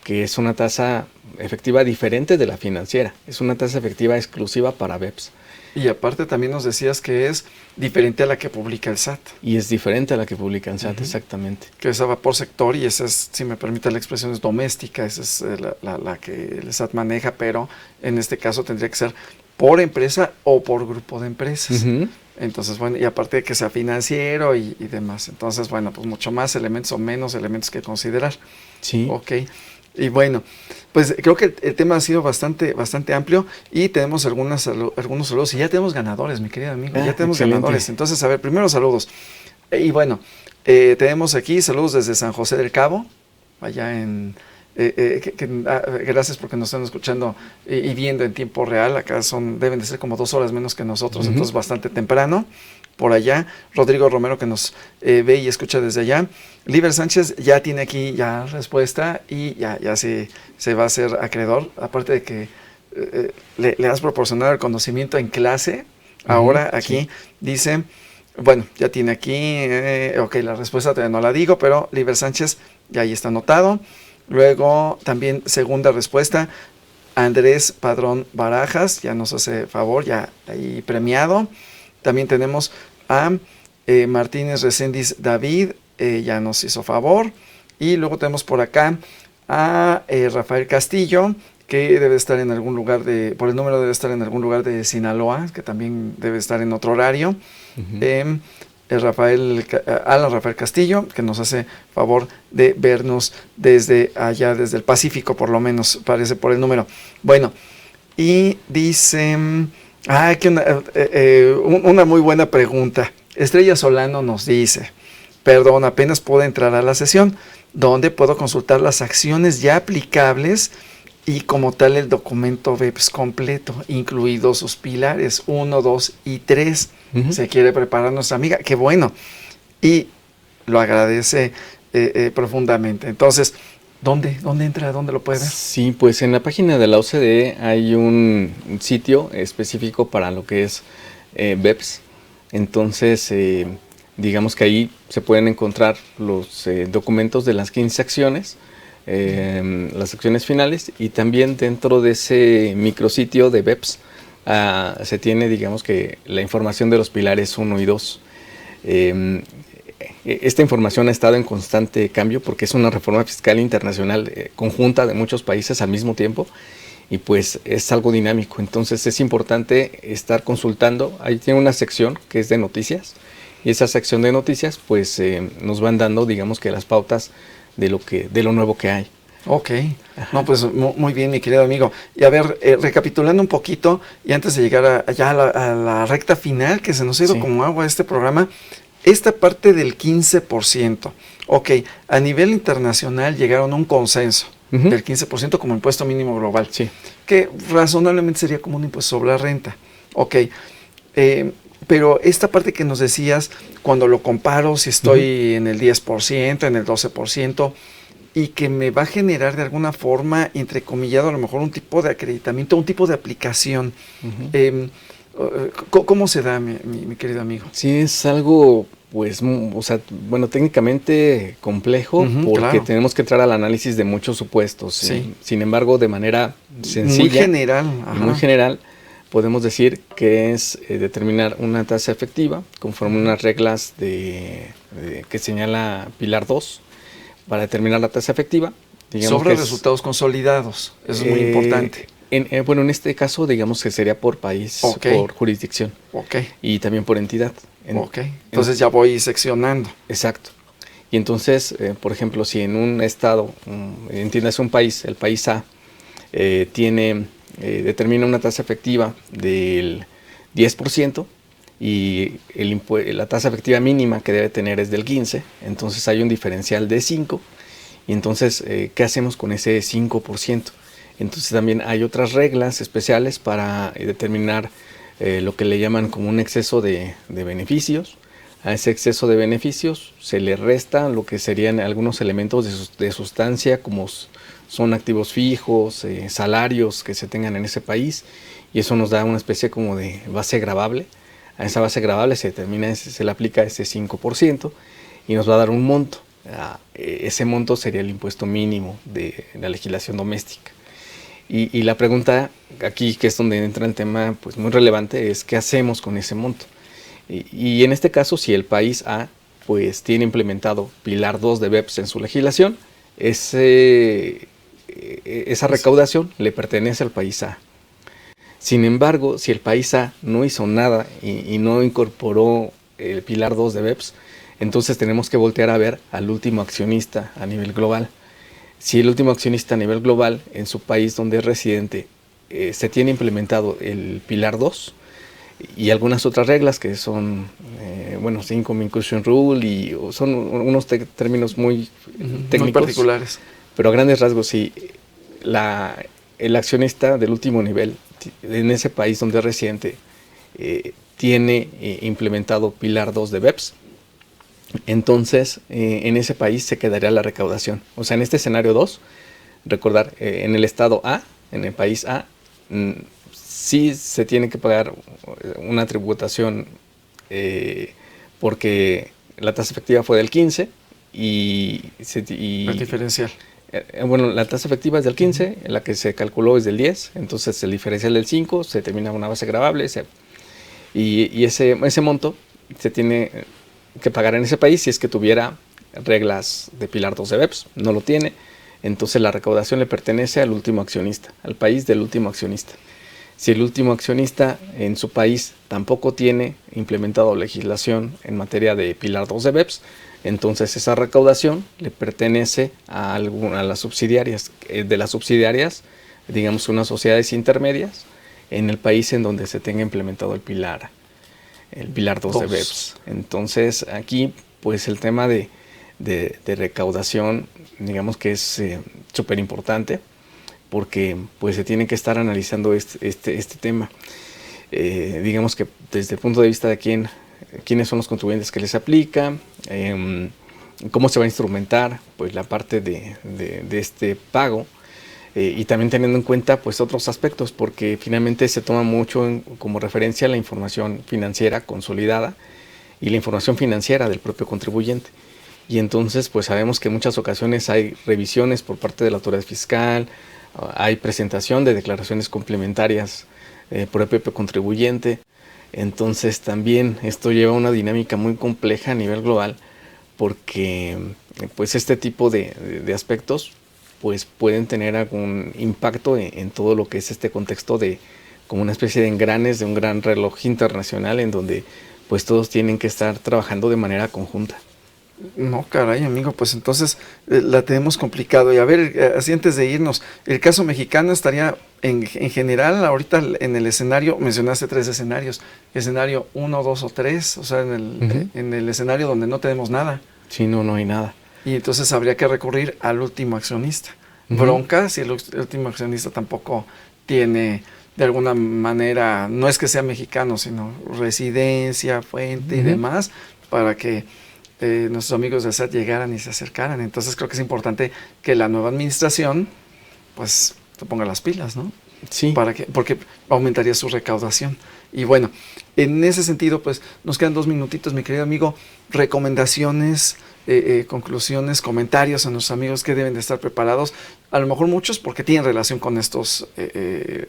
Speaker 5: que es una tasa efectiva diferente de la financiera, es una tasa efectiva exclusiva para BEPS.
Speaker 1: Y aparte también nos decías que es diferente a la que publica el SAT.
Speaker 5: Y es diferente a la que publica el SAT, exactamente.
Speaker 1: Que esa va por sector, y esa es, si me permite la expresión, es doméstica, esa es la que el SAT maneja, pero en este caso tendría que ser por empresa o por grupo de empresas. Entonces, bueno, y aparte de que sea financiero y demás. Entonces, bueno, pues mucho más elementos o menos elementos que considerar.
Speaker 5: Sí.
Speaker 1: Ok. Y bueno, pues creo que el tema ha sido bastante amplio, y tenemos algunos saludos, y ya tenemos ganadores, mi querido amigo, ya tenemos ganadores. Entonces, a ver, primero saludos. Y bueno, tenemos aquí saludos desde San José del Cabo, allá en... gracias porque nos están escuchando y viendo en tiempo real. Acá deben de ser como 2 horas menos que nosotros, entonces bastante temprano por allá. Rodrigo Romero, que nos ve y escucha desde allá. Liber Sánchez ya tiene aquí ya respuesta, y ya se va a hacer acreedor, aparte de que le has proporcionado el conocimiento en clase. Ahora aquí dice, bueno, ya tiene aquí, ok, la respuesta todavía no la digo, pero Liber Sánchez ya ahí está anotado. Luego también segunda respuesta, Andrés Padrón Barajas, ya nos hace favor, ya ahí premiado. También tenemos a Martínez Reséndiz David, ya nos hizo favor. Y luego tenemos por acá a Rafael Castillo, que debe estar en algún lugar por el número debe estar en algún lugar de Sinaloa, que también debe estar en otro horario. Alan Rafael Castillo, que nos hace favor de vernos desde allá, desde el Pacífico, por lo menos, parece por el número. Bueno, y dice, una muy buena pregunta. Estrella Solano nos dice, perdón, apenas puedo entrar a la sesión, donde puedo consultar las acciones ya aplicables y como tal el documento BEPS completo, incluidos sus pilares 1, 2 y 3. Se quiere preparar nuestra amiga, qué bueno, y lo agradece profundamente. Entonces, ¿dónde entra? ¿Dónde lo puede ver?
Speaker 5: Sí, pues en la página de la OCDE hay un sitio específico para lo que es BEPS. Entonces, digamos que ahí se pueden encontrar los documentos de las 15 acciones, las acciones finales, y también dentro de ese micrositio de BEPS se tiene, digamos que, la información de los pilares 1 y 2. Esta información ha estado en constante cambio porque es una reforma fiscal internacional conjunta de muchos países al mismo tiempo, y pues es algo dinámico. Entonces es importante estar consultando. Ahí tiene una sección que es de noticias, y esa sección de noticias pues nos van dando, digamos que, las pautas de lo nuevo que hay.
Speaker 1: Ok, no, pues muy bien, mi querido amigo. Y a ver, recapitulando un poquito, y antes de llegar a la recta final, que se nos ha ido como agua este programa, esta parte del 15%, ok, a nivel internacional llegaron a un consenso del 15% como impuesto mínimo global, que razonablemente sería como un impuesto sobre la renta, ok, pero esta parte que nos decías, cuando lo comparo, si estoy en el 10%, en el 12%, y que me va a generar de alguna forma, entrecomillado, a lo mejor un tipo de acreditamiento, un tipo de aplicación. ¿Cómo se da, mi querido amigo?
Speaker 5: Sí, es algo, pues, técnicamente complejo, porque tenemos que entrar al análisis de muchos supuestos. Sin embargo, de manera sencilla muy general, podemos decir que es determinar una tasa efectiva conforme unas reglas que señala Pilar 2, para determinar la tasa efectiva.
Speaker 1: Sobre resultados consolidados, eso es muy importante.
Speaker 5: En este caso, digamos que sería por país, por jurisdicción, y también por entidad.
Speaker 1: Entonces ya voy seccionando.
Speaker 5: Exacto. Y entonces, por ejemplo, si en un estado, entiendes un país, el país A, determina una tasa efectiva del 10%, y la tasa efectiva mínima que debe tener es del 15%, entonces hay un diferencial de 5%, y entonces, ¿qué hacemos con ese 5%? Entonces también hay otras reglas especiales para determinar lo que le llaman como un exceso de beneficios. A ese exceso de beneficios se le resta lo que serían algunos elementos de sustancia, como son activos fijos, salarios que se tengan en ese país, y eso nos da una especie como de base gravable. A esa base gravable se le aplica ese 5% y nos va a dar un monto. Ese monto sería el impuesto mínimo de la legislación doméstica. Y la pregunta aquí, que es donde entra el tema pues muy relevante, es ¿qué hacemos con ese monto? Y en este caso, si el país A pues tiene implementado Pilar 2 de BEPS en su legislación, esa recaudación le pertenece al país A. Sin embargo, si el país A no hizo nada y no incorporó el Pilar 2 de BEPS, entonces tenemos que voltear a ver al último accionista a nivel global. Si el último accionista a nivel global en su país donde es residente se tiene implementado el Pilar 2 y algunas otras reglas que son, Income Inclusion Rule, y son unos términos muy técnicos,
Speaker 1: muy particulares.
Speaker 5: Pero a grandes rasgos, si el accionista del último nivel en ese país donde es residente tiene implementado Pilar 2 de BEPS, entonces en ese país se quedaría la recaudación. O sea, en este escenario 2, recordar, en el estado A, en el país A, sí se tiene que pagar una tributación porque la tasa efectiva fue del 15 y
Speaker 1: el diferencial.
Speaker 5: La tasa efectiva es del 15, la que se calculó es del 10, entonces el diferencial del 5 se termina una base gravable, y ese monto se tiene que pagar en ese país si es que tuviera reglas de Pilar 2 de BEPS. No lo tiene, entonces la recaudación le pertenece al último accionista, al país del último accionista. Si el último accionista en su país tampoco tiene implementado legislación en materia de Pilar 2 de BEPS, entonces esa recaudación le pertenece a las subsidiarias, digamos unas sociedades intermedias, en el país en donde se tenga implementado el Pilar 2 de BEPS. Entonces aquí pues el tema de recaudación, digamos que es súper importante, porque pues se tiene que estar analizando este tema. Digamos que desde el punto de vista de quiénes son los contribuyentes que les aplica, cómo se va a instrumentar pues la parte de este pago, y también teniendo en cuenta pues otros aspectos, porque finalmente se toma mucho como referencia la información financiera consolidada y la información financiera del propio contribuyente. Y entonces pues sabemos que en muchas ocasiones hay revisiones por parte de la autoridad fiscal, hay presentación de declaraciones complementarias por el propio contribuyente. Entonces también esto lleva a una dinámica muy compleja a nivel global, porque pues este tipo de aspectos pues pueden tener algún impacto en todo lo que es este contexto de como una especie de engranes de un gran reloj internacional, en donde pues todos tienen que estar trabajando de manera conjunta.
Speaker 1: No, caray, amigo, pues entonces la tenemos complicado. Y a ver, así antes de irnos, el caso mexicano estaría en general ahorita en el escenario, mencionaste 3 escenarios, escenario 1, 2 o 3, o sea, en el escenario donde no tenemos nada.
Speaker 5: Sí, no hay nada.
Speaker 1: Y entonces habría que recurrir al último accionista. Bronca si el último accionista tampoco tiene, de alguna manera, no es que sea mexicano, sino residencia, fuente y demás, para que nuestros amigos de SAT llegaran y se acercaran. Entonces creo que es importante que la nueva administración pues se ponga las pilas, ¿no?
Speaker 5: Sí.
Speaker 1: Porque aumentaría su recaudación. Y bueno, en ese sentido pues nos quedan 2 minutitos, mi querido amigo. Recomendaciones, conclusiones, comentarios a nuestros amigos que deben de estar preparados. A lo mejor muchos porque tienen relación con estos,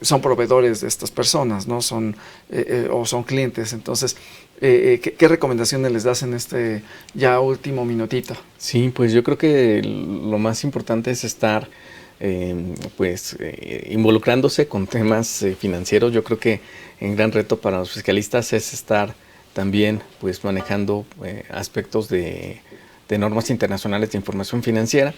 Speaker 1: son proveedores de estas personas, ¿no? O son clientes. Entonces, ¿qué recomendaciones les das en este ya último minutito?
Speaker 5: Sí, pues yo creo que lo más importante es estar involucrándose con temas financieros. Yo creo que el gran reto para los fiscalistas es estar también pues manejando aspectos de normas internacionales de información financiera.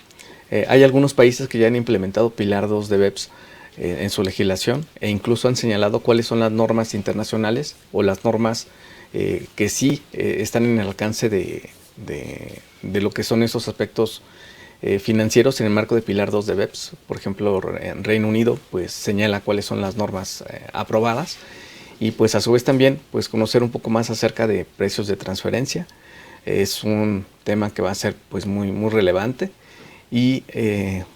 Speaker 5: Hay algunos países que ya han implementado Pilar 2 de BEPS en su legislación, e incluso han señalado cuáles son las normas internacionales o las normas que sí están en el alcance de lo que son esos aspectos financieros en el marco de Pilar 2 de BEPS. Por ejemplo, en Reino Unido pues señala cuáles son las normas aprobadas, y pues a su vez también pues conocer un poco más acerca de precios de transferencia. Es un tema que va a ser pues muy relevante, y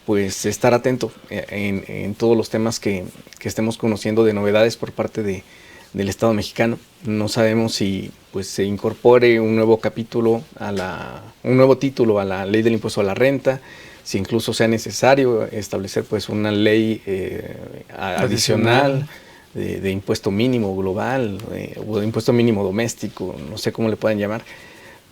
Speaker 5: pues estar atento en todos los temas que estemos conociendo de novedades por parte del Estado mexicano. No sabemos si pues se incorpore un nuevo capítulo un nuevo título a la ley del impuesto a la renta, si incluso sea necesario establecer pues una ley adicional de impuesto mínimo global o de impuesto mínimo doméstico, no sé cómo le puedan llamar,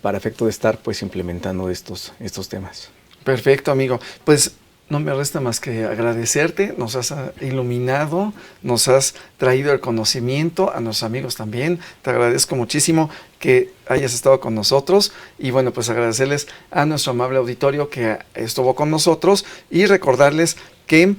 Speaker 5: para efecto de estar pues implementando estos temas.
Speaker 1: Perfecto, amigo. Pues no me resta más que agradecerte, nos has iluminado, nos has traído el conocimiento, a nuestros amigos también. Te agradezco muchísimo que hayas estado con nosotros, y bueno, pues agradecerles a nuestro amable auditorio que estuvo con nosotros, y recordarles que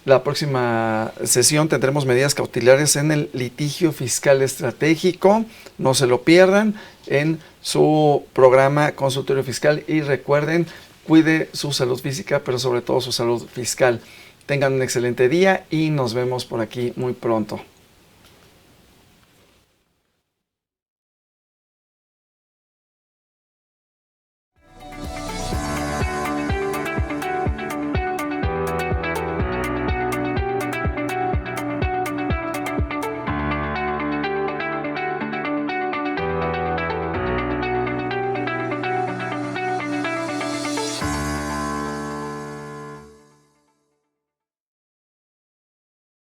Speaker 1: la próxima sesión tendremos medidas cautelares en el litigio fiscal estratégico. No se lo pierdan en su programa Consultorio Fiscal, y recuerden, cuide su salud física, pero sobre todo su salud fiscal. Tengan un excelente día y nos vemos por aquí muy pronto.